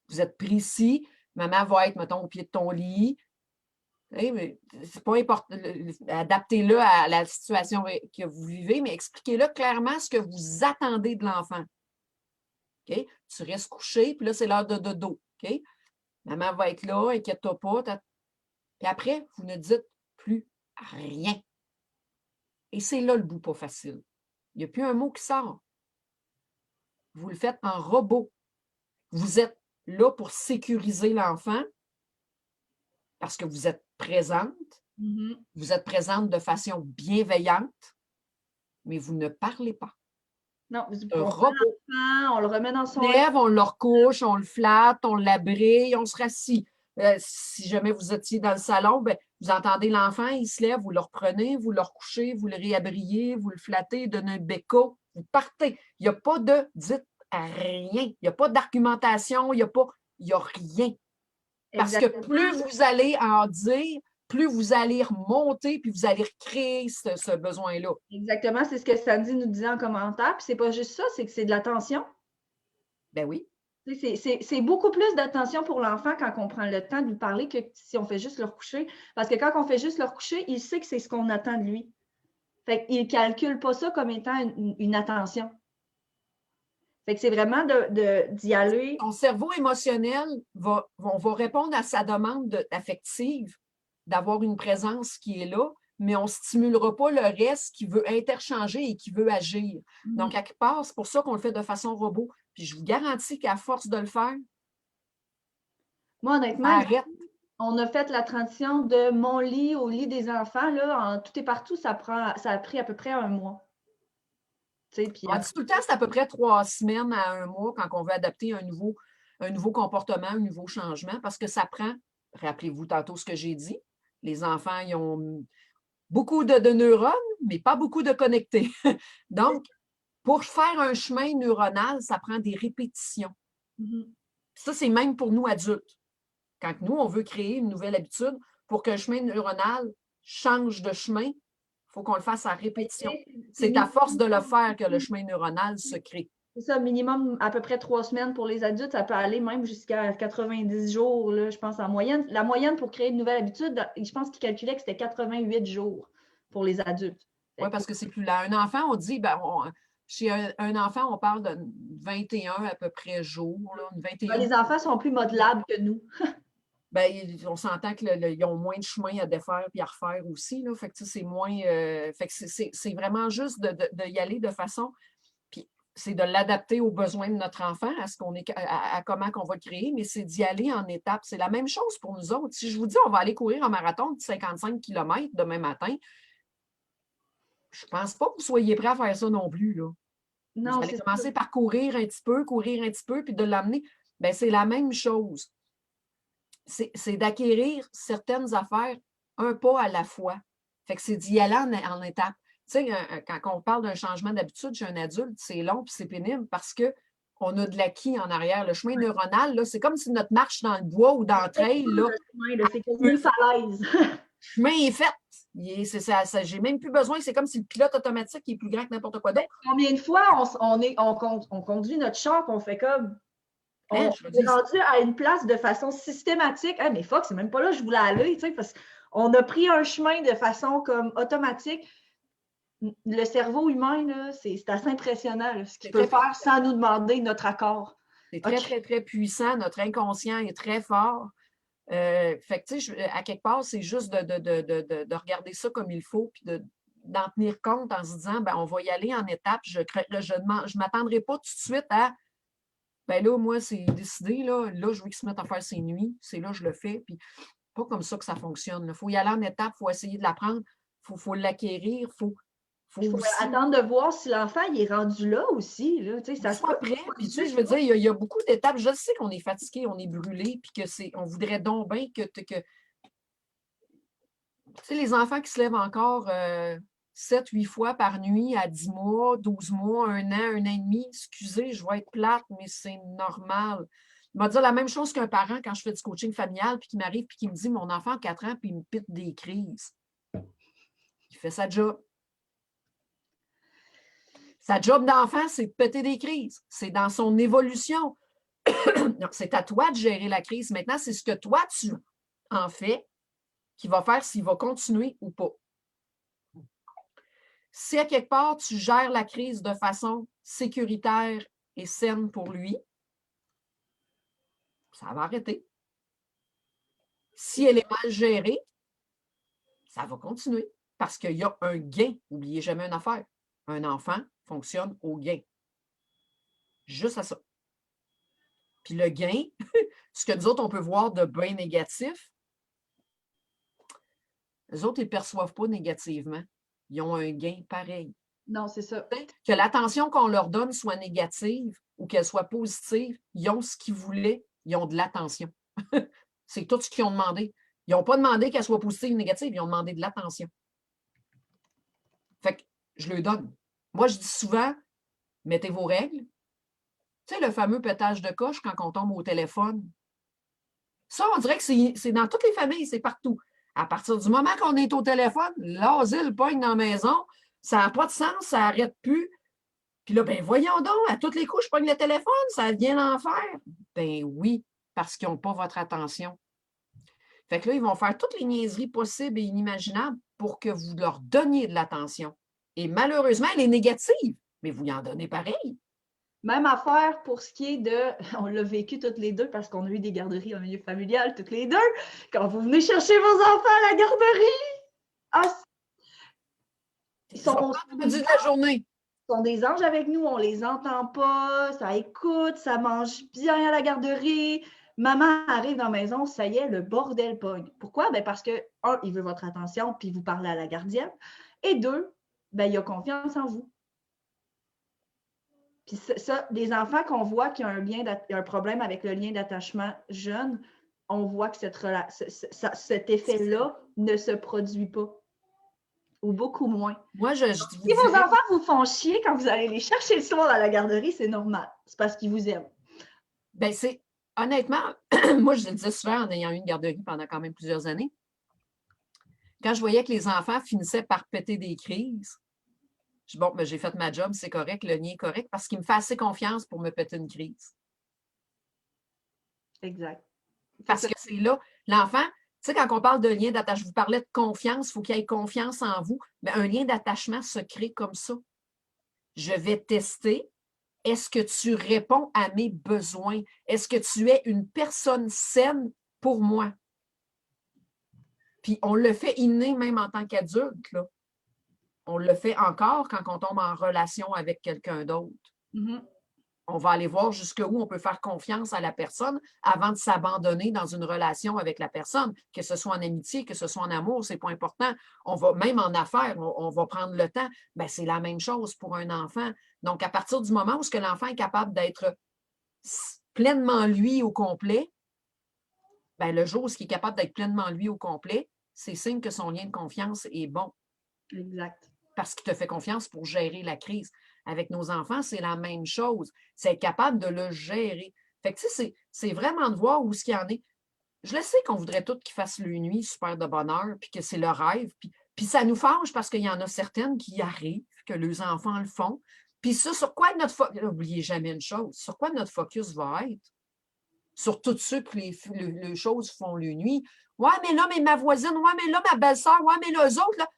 B: Vous êtes précis. Maman va être, mettons, au pied de ton lit. Mais c'est pas important. Adaptez-le à la situation que vous vivez, mais expliquez-le clairement ce que vous attendez de l'enfant. Okay? Tu restes couché, puis là, c'est l'heure de dodo. Okay? Maman va être là, inquiète-toi pas. Puis après, vous ne dites plus rien. Et c'est là le bout pas facile. Il n'y a plus un mot qui sort. Vous le faites en robot. Vous êtes là pour sécuriser l'enfant parce que vous êtes présente. Vous êtes présente de façon bienveillante, mais vous ne parlez pas.
A: Non, on le remet dans son
B: lève, on le recouche, on le flatte, on l'abrille, on se rassit. Si jamais vous étiez dans le salon, ben, vous entendez l'enfant, il se lève, vous le reprenez, vous le recouchez, vous le réabriez, vous le flattez, donnez un béco, vous partez. Il n'y a pas de dites rien. Il n'y a pas d'argumentation, il n'y a rien. Parce que plus vous allez en dire, plus vous allez remonter, puis vous allez recréer ce besoin-là.
A: Exactement, c'est ce que Sandy nous disait en commentaire. Puis c'est pas juste ça, c'est que c'est de l'attention.
B: Ben oui.
A: C'est beaucoup plus d'attention pour l'enfant quand on prend le temps de lui parler que si on fait juste le recoucher. Parce que quand on fait juste le recoucher, il sait que c'est ce qu'on attend de lui. Fait qu'il ne calcule pas ça comme étant une attention. Fait que c'est vraiment d'y aller.
B: Ton cerveau émotionnel va répondre à sa demande affective d'avoir une présence qui est là, mais on ne stimulera pas le reste qui veut interchanger et qui veut agir. Donc, à quelque part, c'est pour ça qu'on le fait de façon robot. Puis je vous garantis qu'à force de le faire,
A: moi, honnêtement, on a fait la transition de mon lit au lit des enfants, là, en tout et partout, ça a pris à peu près 1 mois.
B: On dit tout le temps, c'est à peu près 3 semaines à 1 mois quand on veut adapter un nouveau comportement, un nouveau changement, parce que ça prend, rappelez-vous tantôt ce que j'ai dit, les enfants, ils ont beaucoup de neurones, mais pas beaucoup de connectés. Donc, pour faire un chemin neuronal, ça prend des répétitions. Ça, c'est même pour nous adultes. Quand nous, on veut créer une nouvelle habitude, pour qu'un chemin neuronal change de chemin, il faut qu'on le fasse à répétition. C'est à force de le faire que le chemin neuronal se crée.
A: C'est ça, minimum à peu près 3 semaines pour les adultes. Ça peut aller même jusqu'à 90 jours, là, je pense, en moyenne. La moyenne pour créer une nouvelle habitude, je pense qu'ils calculaient que c'était 88 jours pour les adultes.
B: Oui, parce que c'est plus là. Un enfant, on dit, chez un enfant, on parle de 21 à peu près jours. Là, 21.
A: Les enfants sont plus modelables que nous.
B: On s'entend qu'ils ont moins de chemin à défaire et à refaire aussi. Là, fait que c'est moins. Fait que c'est vraiment juste d'y aller de façon. Puis c'est de l'adapter aux besoins de notre enfant, à comment on va le créer, mais c'est d'y aller en étapes. C'est la même chose pour nous autres. Si je vous dis on va aller courir un marathon de 55 km demain matin, je ne pense pas que vous soyez prêts à faire ça non plus. Là.
A: Non,
B: vous allez commencer par courir un petit peu, puis de l'amener. Bien, c'est la même chose. C'est d'acquérir certaines affaires un pas à la fois. Fait que c'est d'y aller en étapes. Tu sais, quand on parle d'un changement d'habitude chez un adulte, c'est long puis c'est pénible parce qu'on a de l'acquis en arrière. Le chemin neuronal, là, c'est comme si notre marche dans le bois ou dans le trail, là,
A: c'est comme une falaise.
B: Le chemin est fait. J'ai même plus besoin. C'est comme si le pilote automatique est plus grand que n'importe quoi d'autre.
A: Combien de fois on conduit notre char, on fait comme. On est rendu à une place de façon systématique. Ah, mais fuck, c'est même pas là que je voulais aller, tu sais, parce qu'on a pris un chemin de façon comme automatique. Le cerveau humain, là, c'est assez impressionnant, ce qu'il peut faire sans nous demander notre accord.
B: C'est très, très, très puissant. Notre inconscient est très fort. Fait que, tu sais, à quelque part, c'est juste de regarder ça comme il faut, puis d'en tenir compte en se disant, on va y aller en étapes. Je ne m'attendrai pas tout de suite à, là, moi, c'est décidé, là, je veux qu'il se mette à faire ses nuits. C'est là, je le fais. Puis, pas comme ça que ça fonctionne. Il faut y aller en étapes, il faut essayer de l'apprendre, il faut l'acquérir,
A: il faut attendre de voir si l'enfant est rendu là aussi. Là,
B: ça soit prêt. Puis, je veux dire, il y a beaucoup d'étapes. Je sais qu'on est fatigué, on est brûlé, puis on voudrait donc bien que tu sais, les enfants qui se lèvent encore 7-8 fois par nuit à 10 mois, 12 mois, 1 an, 1 an et demi, excusez, je vais être plate, mais c'est normal. Il m'a dit la même chose qu'un parent quand je fais du coaching familial, puis qui m'arrive, puis qui me dit, mon enfant a 4 ans, puis il me pite des crises. Il fait sa job. Sa job d'enfant, c'est de péter des crises. C'est dans son évolution. Donc, c'est à toi de gérer la crise. Maintenant, c'est ce que toi, tu en fais qui va faire s'il va continuer ou pas. Si à quelque part, tu gères la crise de façon sécuritaire et saine pour lui, ça va arrêter. Si elle est mal gérée, ça va continuer parce qu'il y a un gain. N'oubliez jamais une affaire. Un enfant fonctionne au gain. Juste à ça. Puis le gain, ce que nous autres, on peut voir de bien négatif, les autres, ils ne perçoivent pas négativement. Ils ont un gain pareil.
A: Non, c'est ça.
B: Que l'attention qu'on leur donne soit négative ou qu'elle soit positive, ils ont ce qu'ils voulaient, ils ont de l'attention. C'est tout ce qu'ils ont demandé. Ils n'ont pas demandé qu'elle soit positive ou négative, ils ont demandé de l'attention. Fait que je le donne. Moi, je dis souvent, mettez vos règles. Tu sais, le fameux pétage de coche quand on tombe au téléphone. Ça, on dirait que c'est dans toutes les familles, c'est partout. À partir du moment qu'on est au téléphone, l'asile pogne dans la maison, ça n'a pas de sens, ça n'arrête plus. Puis là, ben voyons donc, à toutes les coups, je pogne le téléphone, ça devient l'enfer. Ben oui, parce qu'ils n'ont pas votre attention. Fait que là, ils vont faire toutes les niaiseries possibles et inimaginables pour que vous leur donniez de l'attention. Et malheureusement, elle est négative, mais vous y en donnez pareil.
A: Même affaire pour ce qui est de, on l'a vécu toutes les deux parce qu'on a eu des garderies en milieu familial toutes les deux. Quand vous venez chercher vos enfants à la garderie,
B: ils sont pas de la journée.
A: Ils sont des anges avec nous, on les entend pas, ça écoute, ça mange bien à la garderie. Maman arrive dans la maison, ça y est, le bordel pogne. Pourquoi? Ben parce que, un, il veut votre attention, puis vous parlez à la gardienne. Et deux, ben, il a confiance en vous. Puis ça, des enfants qu'on voit qu'il y a un problème avec le lien d'attachement jeune, on voit que cet effet-là ne se produit pas. Ou beaucoup moins.
B: Moi,
A: si vos enfants vous font chier quand vous allez les chercher le soir à la garderie, c'est normal. C'est parce qu'ils vous aiment.
B: Bien, honnêtement, moi, je le disais souvent en ayant eu une garderie pendant quand même plusieurs années. Quand je voyais que les enfants finissaient par péter des crises, bon, ben, j'ai fait ma job, c'est correct, le lien est correct, parce qu'il me fait assez confiance pour me péter une crise.
A: Exact.
B: Parce que c'est là, l'enfant, tu sais, quand on parle de lien d'attachement, je vous parlais de confiance, il faut qu'il y ait confiance en vous, mais un lien d'attachement se crée comme ça. Je vais tester. Est-ce que tu réponds à mes besoins? Est-ce que tu es une personne saine pour moi? Puis on le fait inné même en tant qu'adulte, là. On le fait encore quand on tombe en relation avec quelqu'un d'autre.
A: Mm-hmm.
B: On va aller voir jusqu'où on peut faire confiance à la personne avant de s'abandonner dans une relation avec la personne, que ce soit en amitié, que ce soit en amour, c'est pas important. On va, même en affaires, on va prendre le temps. Ben, c'est la même chose pour un enfant. Donc, à partir du moment où l'enfant est capable d'être pleinement lui au complet, ben, le jour où il est capable d'être pleinement lui au complet, c'est signe que son lien de confiance est bon.
A: Exact.
B: Parce qu'il te fait confiance pour gérer la crise. Avec nos enfants, c'est la même chose. C'est être capable de le gérer. Fait que, tu sais, c'est vraiment de voir où ce qu'il y en est. Je le sais qu'on voudrait tous qu'ils fassent le nuit super de bonheur, puis que c'est le rêve. Puis ça nous fâche parce qu'il y en a certaines qui y arrivent, que les enfants le font. Puis ça, sur quoi notre focus... N'oubliez jamais une chose. Sur quoi notre focus va être? Sur tous ceux que les choses font le nuit. Ouais, mais ma voisine, ouais, mais là, ma belle-sœur, ouais, mais les autres, là.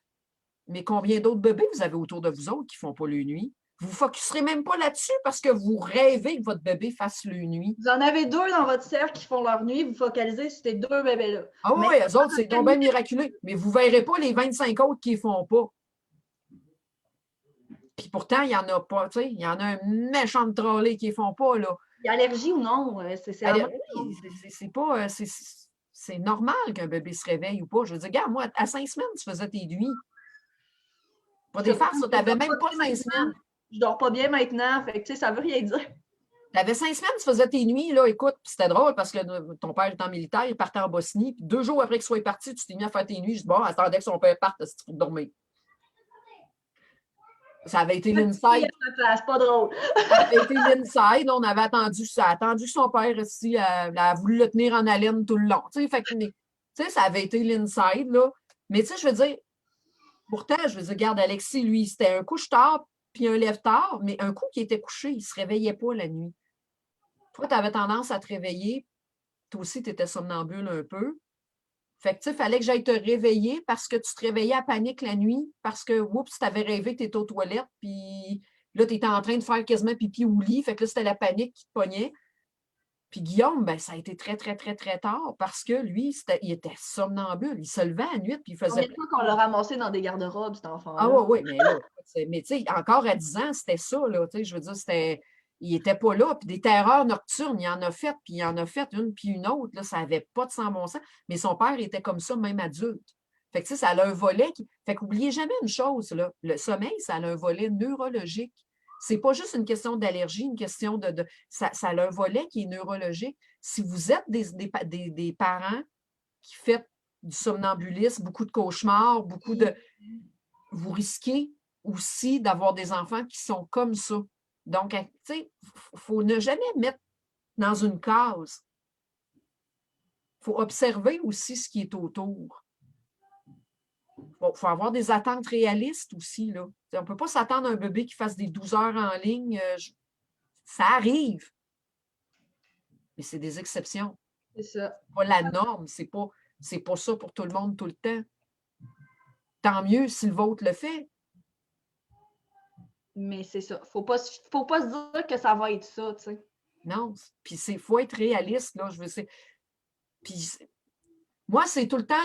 B: Mais combien d'autres bébés vous avez autour de vous autres qui ne font pas le nuit? Vous ne focuserez même pas là-dessus parce que vous rêvez que votre bébé fasse le nuit.
A: Vous en avez deux dans votre cercle qui font leur nuit, vous focalisez sur ces deux bébés-là.
B: Ah oui, eux autres, c'est donc bien miraculeux. Mais vous ne verrez pas les 25 autres qui ne font pas. Puis pourtant, il n'y en a pas, tu sais, il y en a un méchant de trolley qui ne font pas, là.
A: Il y a allergie ou non?
B: C'est normal qu'un bébé se réveille ou pas. Je veux dire, regarde, moi, à 5 semaines, tu faisais tes nuits. Pas des farces, tu n'avais même pas 5 semaines.
A: Je dors pas bien maintenant, fait que, tu sais, ça veut rien dire.
B: Tu avais 5 semaines, tu faisais tes nuits, là, écoute, c'était drôle parce que ton père était en militaire, il partait en Bosnie, puis 2 jours après qu'il soit parti, tu t'es mis à faire tes nuits. Je dis, bon, attendais que son père parte, pour dormir. Ça avait été l'inside.
A: C'est pas drôle.
B: Ça avait été l'inside. On avait attendu ça. Attendu son père ici. Elle a voulu le tenir en haleine tout le long. Tu sais, ça avait été l'inside, là. Mais tu sais, je veux dire, pourtant, je veux dire, regarde, Alexis, lui, c'était un couche-tard puis un lève-tard, mais un coup qui était couché, il ne se réveillait pas la nuit. Toi, tu avais tendance à te réveiller. Toi aussi, tu étais somnambule un peu. Fait que, tu sais, il fallait que j'aille te réveiller parce que tu te réveillais à panique la nuit, parce que, oups, tu avais rêvé que tu étais aux toilettes, puis là, tu étais en train de faire quasiment pipi au lit. Fait que là, c'était la panique qui te pognait. Puis Guillaume, ben, ça a été très, très, très, très tard parce que lui, il était somnambule. Il se levait à la nuit, puis il faisait.
A: Combien de fois qu'on l'a ramassé dans des garde-robes, cet enfant-là?
B: Ah oui, mais là, mais tu sais, encore à 10 ans, c'était ça, là. Tu sais, je veux dire, il n'était pas là. Puis des terreurs nocturnes, il en a fait, puis il en a fait une, puis une autre. Là, ça n'avait pas de sang bon sens. Mais son père était comme ça, même adulte. Fait que, tu sais, ça a un volet qui. Fait qu'oubliez jamais une chose, là. Le sommeil, ça a un volet neurologique. C'est pas juste une question d'allergie, une question ça a un volet qui est neurologique. Si vous êtes des parents qui faites du somnambulisme, beaucoup de cauchemars, beaucoup de. Vous risquez aussi d'avoir des enfants qui sont comme ça. Donc, tu sais, il faut ne jamais mettre dans une case. Il faut observer aussi ce qui est autour. bon, faut avoir des attentes réalistes aussi, là. On ne peut pas s'attendre à un bébé qui fasse des 12 heures en ligne. Ça arrive, mais c'est des exceptions.
A: C'est ça.
B: Pas la norme, c'est pas ça pour tout le monde tout le temps. Tant mieux si le vôtre le fait.
A: Mais c'est ça. Faut pas se dire que ça va être ça, tu sais.
B: Non. Puis il faut être réaliste, là. Puis moi, c'est tout le temps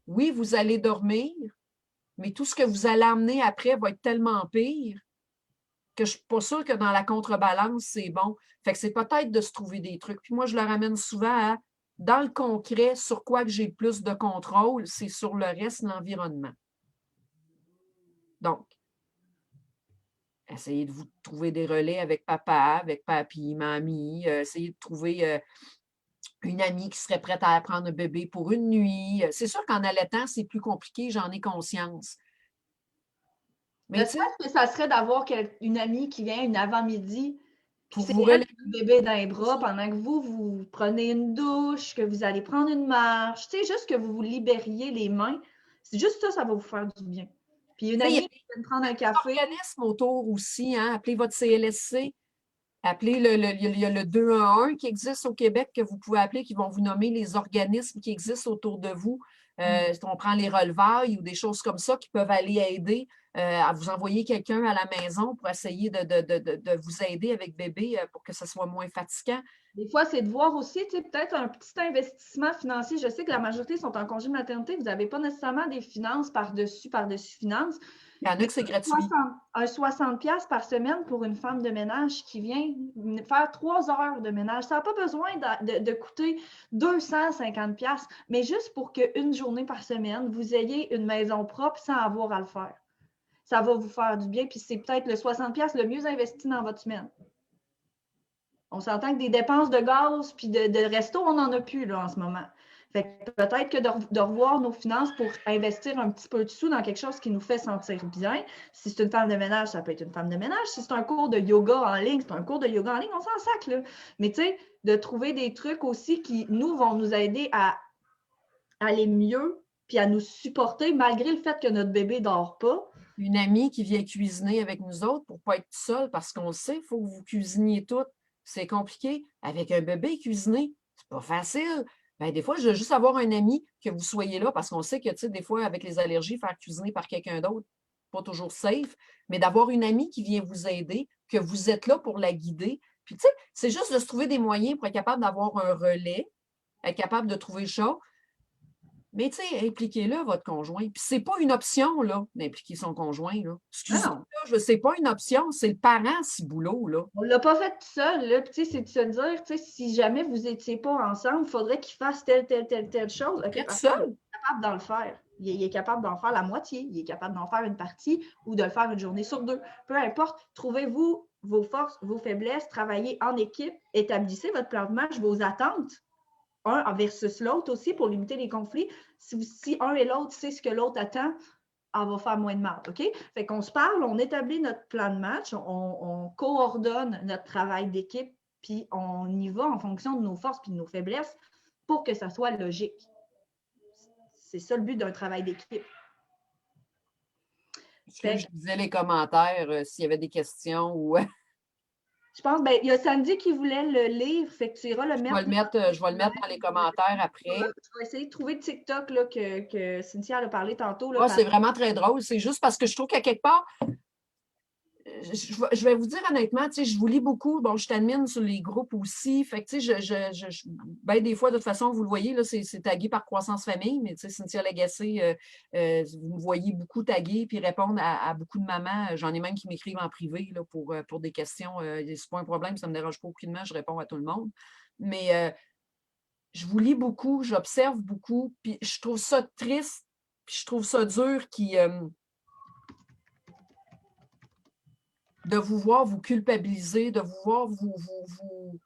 B: oui, vous allez dormir, mais tout ce que vous allez amener après va être tellement pire que je ne suis pas sûre que dans la contrebalance, c'est bon. Fait que c'est peut-être de se trouver des trucs. Puis moi, je le ramène souvent à, dans le concret, sur quoi que j'ai le plus de contrôle, c'est sur le reste, l'environnement. Donc, essayez de vous trouver des relais avec papa, avec papy, mamie, essayez de trouver une amie qui serait prête à prendre un bébé pour une nuit. C'est sûr qu'en allaitant, c'est plus compliqué, j'en ai conscience. Mais
A: Le stress que ça serait d'avoir une amie qui vient une avant-midi, puis
B: pour
A: c'est
B: vous
A: elle
B: relayer,
A: qui a le bébé dans les bras pendant que vous prenez une douche, que vous allez prendre une marche, tu sais, juste que vous vous libériez les mains. C'est juste ça, ça va vous faire du bien. Puis une
B: il y a
A: amie qui vient prendre un
B: des
A: café.
B: organismes autour aussi, hein? Appelez votre CLSC, appelez il y a le 211 qui existe au Québec que vous pouvez appeler, qui vont vous nommer les organismes qui existent autour de vous. On prend les relevailles ou des choses comme ça qui peuvent aller aider à vous envoyer quelqu'un à la maison pour essayer de vous aider avec bébé pour que ce soit moins fatigant.
A: Des fois, c'est de voir aussi, tu sais, peut-être un petit investissement financier. Je sais que la majorité sont en congé de maternité. Vous n'avez pas nécessairement des finances par-dessus finances.
B: Il y en a que c'est gratuit.
A: Un 60$ par semaine pour une femme de ménage qui vient faire 3 heures de ménage. Ça n'a pas besoin de coûter 250$, mais juste pour qu'une journée par semaine, vous ayez une maison propre sans avoir à le faire. Ça va vous faire du bien, puis c'est peut-être le 60$ le mieux investi dans votre semaine. On s'entend que des dépenses de gaz puis de resto, on n'en a plus là, en ce moment. Fait que peut-être que de revoir nos finances pour investir un petit peu de sous dans quelque chose qui nous fait sentir bien. Si c'est une femme de ménage, ça peut être une femme de ménage. Si c'est un cours de yoga en ligne, c'est un cours de yoga en ligne, on s'en sac, là. Mais tu sais, de trouver des trucs aussi qui, nous, vont nous aider à aller mieux puis à nous supporter malgré le fait que notre bébé ne dort pas.
B: Une amie qui vient cuisiner avec nous autres pour ne pas être seule parce qu'on le sait, il faut que vous cuisiniez toutes. C'est compliqué. Avec un bébé cuisiner, c'est pas facile. Ben, des fois, je veux juste avoir un ami que vous soyez là parce qu'on sait que, tu sais, des fois, avec les allergies, faire cuisiner par quelqu'un d'autre, pas toujours safe, mais d'avoir une amie qui vient vous aider, que vous êtes là pour la guider. Puis, tu sais, c'est juste de se trouver des moyens pour être capable d'avoir un relais, être capable de trouver le chat. Mais tu sais, impliquez-le, votre conjoint. Puis c'est pas une option, là, d'impliquer son conjoint, là. Excusez-moi, c'est pas une option, c'est le parent, ce boulot, là.
A: On ne l'a pas fait tout seul, là. Puis, tu sais, c'est de se dire, tu sais, si jamais vous n'étiez pas ensemble, il faudrait qu'il fasse telle chose. OK,
B: Être
A: parfait, il
B: seul.
A: est capable d'en le faire. Il est capable d'en faire la moitié. Il est capable d'en faire une partie ou de le faire une journée sur 2. Peu importe, trouvez-vous vos forces, vos faiblesses, travaillez en équipe, établissez votre plan de match, vos attentes, un versus l'autre aussi pour limiter les conflits. Si un et l'autre sait ce que l'autre attend, elle va faire moins de mal, OK? Fait qu'on se parle, on établit notre plan de match, on coordonne notre travail d'équipe, puis on y va en fonction de nos forces et de nos faiblesses pour que ça soit logique. C'est ça le but d'un travail d'équipe.
B: Je disais les commentaires, s'il y avait des questions ou...
A: Je pense, ben, il y a Sandy qui voulait le lire, fait que tu iras le mettre.
B: Je vais le mettre dans les commentaires après.
A: Je vais essayer de trouver le TikTok là, que Cynthia a parlé tantôt. Là,
B: Ah, c'est vraiment très drôle. C'est juste parce que je trouve qu'à quelque part, je vais vous dire honnêtement, tu sais, je vous lis beaucoup. Bon, je t'admine sur les groupes aussi. Fait que, tu sais, ben, des fois, de toute façon, vous le voyez, là, c'est tagué par Croissance Famille, mais, tu sais, Cynthia Lagacé, vous me voyez beaucoup taguer puis répondre à beaucoup de mamans. J'en ai même qui m'écrivent en privé là, pour des questions. C'est pas un problème, ça me dérange pas aucunement, je réponds à tout le monde. Mais je vous lis beaucoup, j'observe beaucoup, puis je trouve ça triste, puis je trouve ça dur de vous voir vous culpabiliser, de vous voir vous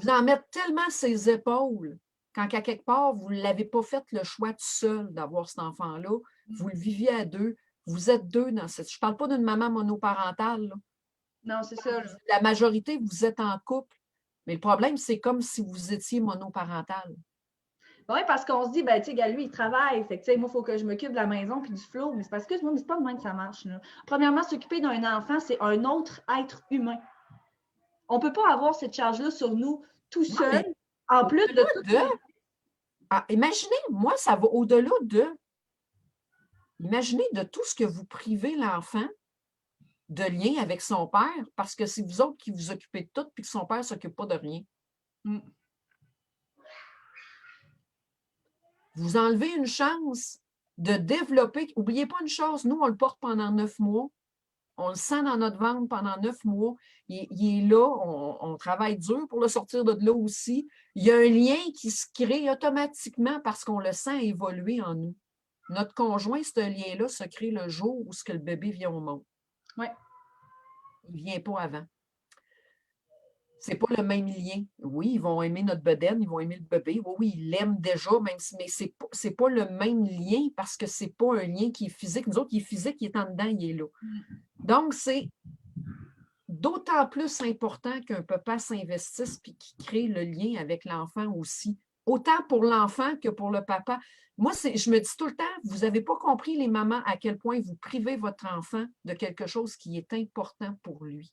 B: en mettre tellement ses épaules quand à quelque part, vous ne l'avez pas fait le choix tout seul d'avoir cet enfant-là. Vous le viviez à deux. Vous êtes deux dans cette... Je ne parle pas d'une maman monoparentale. Là.
A: Non, c'est ça. Là.
B: La majorité, vous êtes en couple. Mais le problème, c'est comme si vous étiez monoparental.
A: Oui, parce qu'on se dit, ben, tu sais, gars, lui, il travaille. Fait que, tu sais, moi, il faut que je m'occupe de la maison puis du flow. Mais c'est parce que, moi, c'est pas de même que ça marche, là. Premièrement, s'occuper d'un enfant, c'est un autre être humain. On ne peut pas avoir cette charge-là sur nous tout
B: Non,
A: seul,
B: mais
A: en plus de
B: au-delà
A: tout.
B: de, imaginez, moi, ça va au-delà de, imaginez de tout ce que vous privez l'enfant de lien avec son père, parce que c'est vous autres qui vous occupez de tout, puis que son père ne s'occupe pas de rien.
A: Mm.
B: Vous enlevez une chance de développer. N'oubliez pas une chose, nous, on le porte pendant 9 mois. On le sent dans notre ventre pendant 9 mois. Il est là, on travaille dur pour le sortir de là aussi. Il y a un lien qui se crée automatiquement parce qu'on le sent évoluer en nous. Notre conjoint, ce lien-là se crée le jour où le bébé vient au monde.
A: Ouais.
B: Il ne vient pas avant. C'est pas le même lien. Oui, ils vont aimer notre bedaine, ils vont aimer le bébé. Oui, oui, ils l'aiment déjà, même si, mais c'est pas le même lien parce que c'est pas un lien qui est physique. Nous autres, il est physique, il est en dedans, il est là. Donc, c'est d'autant plus important qu'un papa s'investisse et qu'il crée le lien avec l'enfant aussi. Autant pour l'enfant que pour le papa. Moi, je me dis tout le temps, vous n'avez pas compris, les mamans, à quel point vous privez votre enfant de quelque chose qui est important pour lui.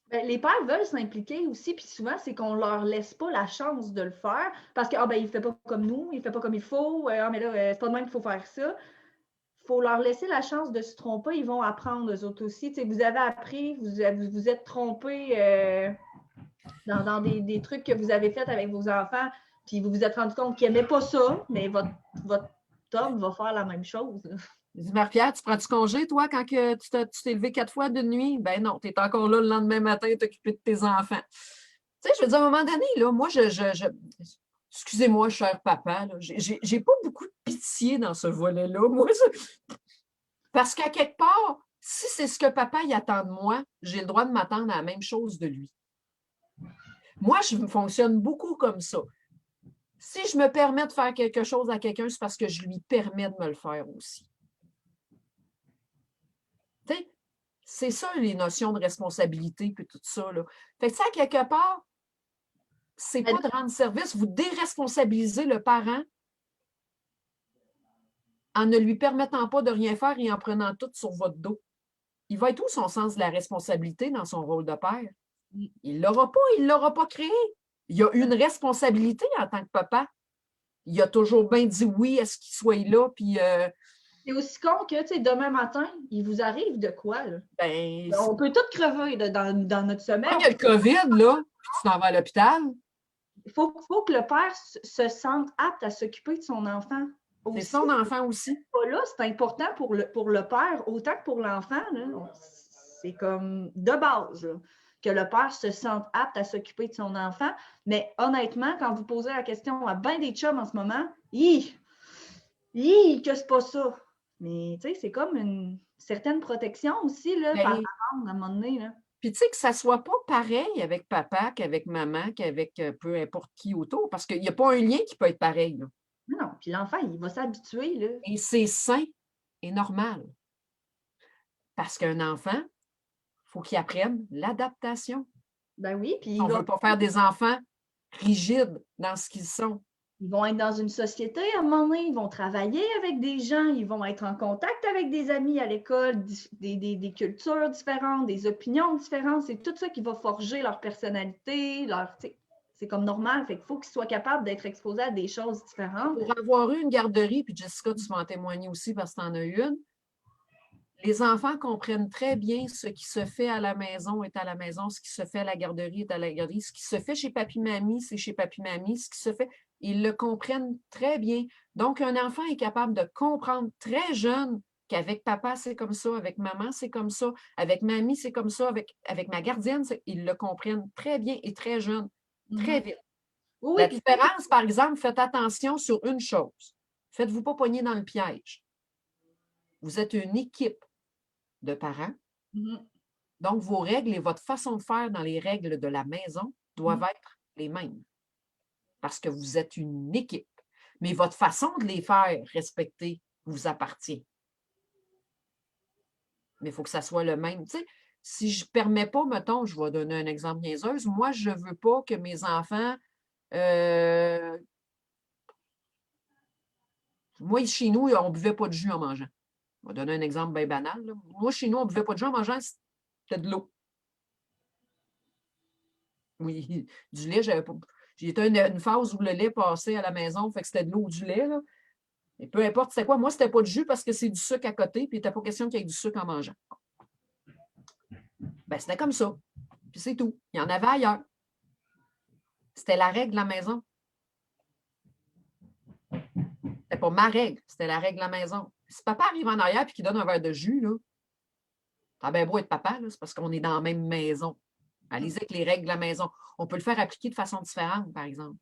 A: Ben, les pères veulent s'impliquer aussi, puis souvent, c'est qu'on leur laisse pas la chance de le faire parce qu'il ne fait pas comme nous, il fait pas comme il faut, mais là, c'est pas de même qu'il faut faire ça. Il faut leur laisser la chance de se tromper, ils vont apprendre eux autres aussi. Tu sais, vous avez appris, vous êtes trompé dans des trucs que vous avez faits avec vos enfants, puis vous vous êtes rendu compte qu'ils n'aimaient pas ça, mais votre homme va faire la même chose.
B: Dis, Marie-Pierre, tu prends-tu congé, toi, quand que tu t'es levé 4 fois de nuit? Ben non, tu es encore là le lendemain matin, t'occuper de tes enfants. Tu sais, je veux dire, à un moment donné, là, moi, excusez-moi, cher papa, là, j'ai pas beaucoup de pitié dans ce volet-là. Moi, parce qu'à quelque part, si c'est ce que papa y attend de moi, j'ai le droit de m'attendre à la même chose de lui. Moi, je fonctionne beaucoup comme ça. Si je me permets de faire quelque chose à quelqu'un, c'est parce que je lui permets de me le faire aussi. Tu sais, c'est ça, les notions de responsabilité puis tout ça, là. Fait que ça, quelque part, c'est pas de rendre service, vous déresponsabilisez le parent en ne lui permettant pas de rien faire et en prenant tout sur votre dos. Il va être où son sens de la responsabilité dans son rôle de père? Il ne l'aura pas créé. Il a une responsabilité en tant que papa. Il a toujours bien dit oui à ce qu'il soit là, puis
A: C'est aussi con que, tu sais, demain matin, il vous arrive de quoi, là?
B: ben,
A: On peut tout crever là, dans notre sommeil.
B: quand il y a le COVID, là, puis tu t'en vas à l'hôpital,
A: Il faut que le père se sente apte à s'occuper de son enfant.
B: c'est
A: Aussi,
B: son enfant aussi.
A: là, c'est important pour le père autant que pour l'enfant. C'est comme de base là, que le père se sente apte à s'occuper de son enfant. Mais honnêtement, quand vous posez la question à bien des chums en ce moment, que c'est pas ça. Mais tu sais, c'est comme une certaine protection aussi là, par la bande à un moment donné. Là.
B: Puis tu sais, que ça ne soit pas pareil avec papa qu'avec maman, qu'avec peu importe qui autour, parce qu'il n'y a pas un lien qui peut être pareil. Là.
A: Non, puis l'enfant, il va s'habituer. Là.
B: Et c'est sain et normal. Parce qu'un enfant, il faut qu'il apprenne l'adaptation.
A: Ben oui, puis
B: On ne veut pas faire des enfants rigides dans ce qu'ils sont.
A: ils vont être dans une société à un moment donné, ils vont travailler avec des gens, ils vont être en contact avec des amis à l'école, des cultures différentes, des opinions différentes. C'est tout ça qui va forger leur personnalité, c'est comme normal. Fait qu'il faut qu'ils soient capables d'être exposés à des choses différentes.
B: Pour avoir eu une garderie, puis Jessica, tu vas en témoigner aussi parce que tu en as eu une, les enfants comprennent très bien ce qui se fait à la maison est à la maison, ce qui se fait à la garderie est à la garderie, ce qui se fait chez papy-mamie, c'est chez papy-mamie, ce qui se fait, ils le comprennent très bien. Donc, un enfant est capable de comprendre très jeune qu'avec papa, c'est comme ça, avec maman, c'est comme ça, avec mamie, c'est comme ça, avec ma gardienne, ils le comprennent très bien et très jeune, très vite.
A: Oui,
B: La différence, par exemple, faites attention sur une chose. Faites-vous pas pogner dans le piège. Vous êtes une équipe de parents. Donc, vos règles et votre façon de faire dans les règles de la maison doivent être les mêmes parce que vous êtes une équipe. Mais votre façon de les faire respecter vous appartient. Mais il faut que ça soit le même. Tu sais, si je ne permets pas, mettons, je vais donner un exemple niaiseuse, moi, je ne veux pas que mes enfants Moi, chez nous, on ne buvait pas de jus en mangeant. On va donner un exemple bien banal. Là. Moi, chez nous, on ne buvait pas de jus en mangeant, c'était de l'eau. Oui, du lait, j'avais pas. J'ai été une phase où le lait passait à la maison, fait que c'était de l'eau ou du lait. Là. Et peu importe c'était quoi, moi, c'était pas de jus parce que c'est du sucre à côté, puis il n'était pas question qu'il y ait du sucre en mangeant. Ben, c'était comme ça. Puis c'est tout. Il y en avait ailleurs. C'était la règle de la maison. C'était pas ma règle, c'était la règle de la maison. Si papa arrive en arrière et qu'il donne un verre de jus, là, t'as bien beau être papa, c'est parce qu'on est dans la même maison. Allez-y avec les règles de la maison. On peut le faire appliquer de façon différente, par exemple.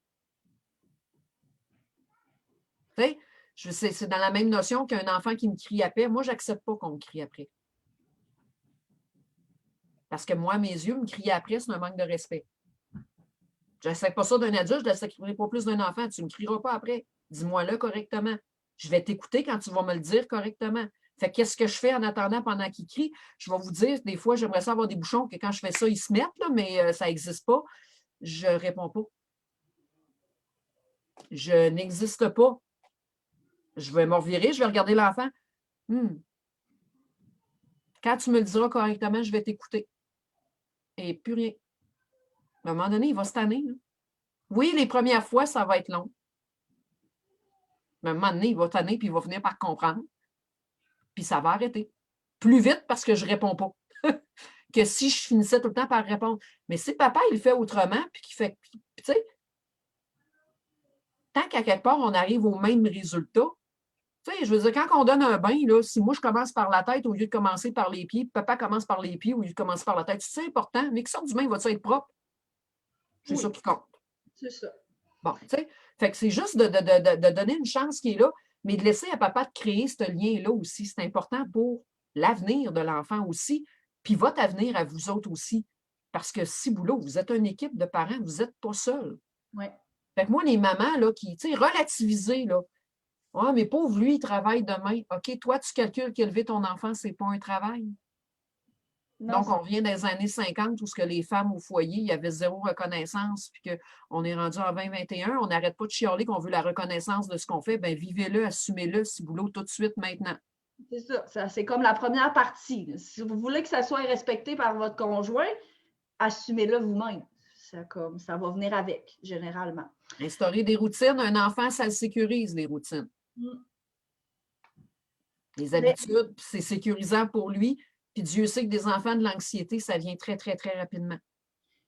B: Tu sais, c'est dans la même notion qu'un enfant qui me crie après. Moi, je n'accepte pas qu'on me crie après. Parce que moi, mes yeux me crier après, c'est un manque de respect. Je n'accepte pas ça d'un adulte, je ne l'accepterai pas plus d'un enfant. Tu ne me crieras pas après. Dis-moi-le correctement. Je vais t'écouter quand tu vas me le dire correctement. Fait qu'est-ce que je fais en attendant pendant qu'il crie? Je vais vous dire, des fois, j'aimerais ça avoir des bouchons que quand je fais ça, ils se mettent, là, mais ça n'existe pas. Je ne réponds pas. Je n'existe pas. Je vais me revirer, je vais regarder l'enfant. Quand tu me le diras correctement, je vais t'écouter. Et plus rien. À un moment donné, il va se tanner. Là. Oui, les premières fois, ça va être long. Mais à un moment donné, il va tanner, puis il va finir par comprendre. Puis ça va arrêter. Plus vite parce que je ne réponds pas. Que si je finissais tout le temps par répondre. Mais si papa, il le fait autrement, puis qu'il fait. Puis, tu sais, tant qu'à quelque part, on arrive au même résultat. Tu sais, je veux dire, quand on donne un bain, là, si moi je commence par la tête au lieu de commencer par les pieds, papa commence par les pieds au lieu de commencer par la tête, c'est important, mais qui sorte du bain, va-tu être propre? C'est ça qui compte.
A: C'est ça.
B: Bon, tu sais, fait que c'est juste de donner une chance qui est là, mais de laisser à papa de créer ce lien-là aussi. C'est important pour l'avenir de l'enfant aussi, puis votre avenir à vous autres aussi. Parce que si vous, là, vous êtes une équipe de parents, vous n'êtes pas seuls.
A: Oui.
B: Fait que moi, les mamans, là, qui, tu sais, relativiser, là. Ah, mais pauvre, lui, il travaille demain. OK, toi, tu calcules qu'élever ton enfant, ce n'est pas un travail.
A: Non,
B: Donc, on revient des années 50 où ce que les femmes au foyer, il y avait zéro reconnaissance, puis qu'on est rendu en 2021, on n'arrête pas de chialer qu'on veut la reconnaissance de ce qu'on fait. Bien, vivez-le, assumez-le, si boulot tout de suite maintenant.
A: C'est ça c'est comme la première partie. Si vous voulez que ça soit respecté par votre conjoint, assumez-le vous-même. Ça va venir avec, généralement.
B: Instaurer des routines, un enfant, ça le sécurise, les routines. Les habitudes, c'est sécurisant pour lui. Puis Dieu sait que des enfants de l'anxiété, ça vient très, très, très rapidement.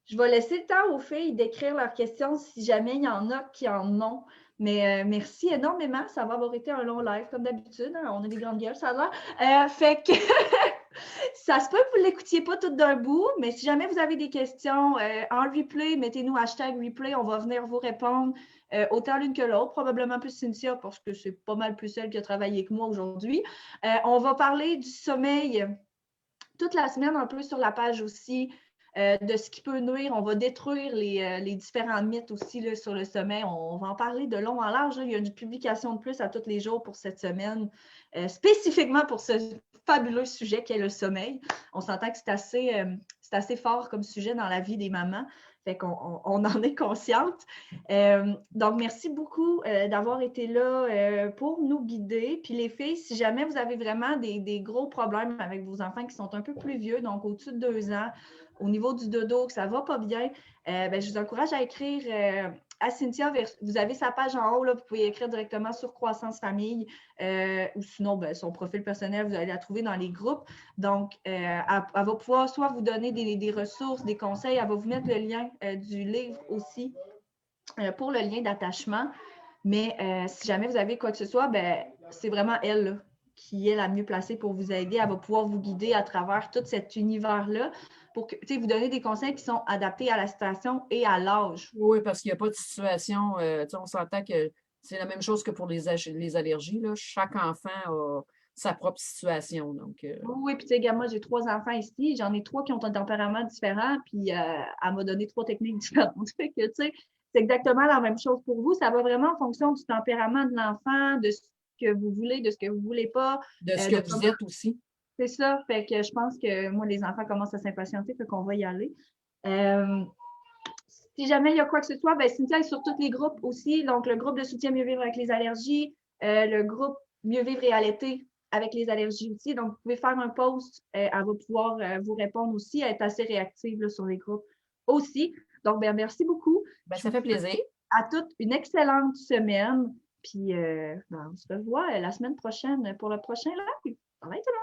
A: Je vais laisser le temps aux filles d'écrire leurs questions si jamais il y en a qui en ont. Mais merci énormément. Ça va avoir été un long live, comme d'habitude. Hein? On a des grandes gueules, ça a l'air. Fait que ça se peut que vous ne l'écoutiez pas tout d'un bout, mais si jamais vous avez des questions en replay, mettez-nous #replay. On va venir vous répondre autant l'une que l'autre. Probablement plus Cynthia, parce que c'est pas mal plus elle qui a travaillé que moi aujourd'hui. On va parler du sommeil toute la semaine, un peu sur la page aussi. De ce qui peut nuire. On va détruire les différents mythes aussi là, sur le sommeil. On va en parler de long en large. Là. Il y a une publication de plus à tous les jours pour cette semaine, spécifiquement pour ce fabuleux sujet qu'est le sommeil. On s'entend que c'est assez fort comme sujet dans la vie des mamans. Fait qu'on en est consciente. Donc, merci beaucoup d'avoir été là pour nous guider. Puis les filles, si jamais vous avez vraiment des gros problèmes avec vos enfants qui sont un peu plus vieux, donc au-dessus de 2 ans, au niveau du dodo, que ça ne va pas bien, je vous encourage à écrire à Cynthia. Vous avez sa page en haut, là, vous pouvez écrire directement sur Croissance Famille ou sinon, son profil personnel, vous allez la trouver dans les groupes. Donc, elle va pouvoir soit vous donner des ressources, des conseils, elle va vous mettre le lien du livre aussi pour le lien d'attachement. Mais si jamais vous avez quoi que ce soit, c'est vraiment elle là, qui est la mieux placée pour vous aider. Elle va pouvoir vous guider à travers tout cet univers-là pour que, vous donner des conseils qui sont adaptés à la situation et à l'âge.
B: Oui, parce qu'il n'y a pas de situation. On s'entend que c'est la même chose que pour les allergies. Là. Chaque enfant a sa propre situation. Donc,
A: Oui, puis tu sais, moi, j'ai 3 enfants ici. J'en ai 3 qui ont un tempérament différent, puis elle m'a donné 3 techniques différentes. Fait que, tu sais, c'est exactement la même chose pour vous. Ça va vraiment en fonction du tempérament de l'enfant, de ce que vous voulez, de ce que vous ne voulez pas.
B: De ce que vous êtes aussi.
A: C'est ça. Fait que je pense que moi, les enfants commencent à s'impatienter, fait qu'on va y aller. Si jamais il y a quoi que ce soit, Cynthia est sur tous les groupes aussi. Donc, le groupe de soutien mieux vivre avec les allergies, le groupe Mieux vivre et allaiter avec les allergies aussi. Donc, vous pouvez faire un post. Elle va pouvoir vous répondre aussi. Elle est assez réactive là, sur les groupes aussi. Donc, ben, merci beaucoup.
B: Ben, ça fait plaisir.
A: À toutes une excellente semaine. Puis, on se revoit la semaine prochaine pour le prochain live. Bye tout le monde!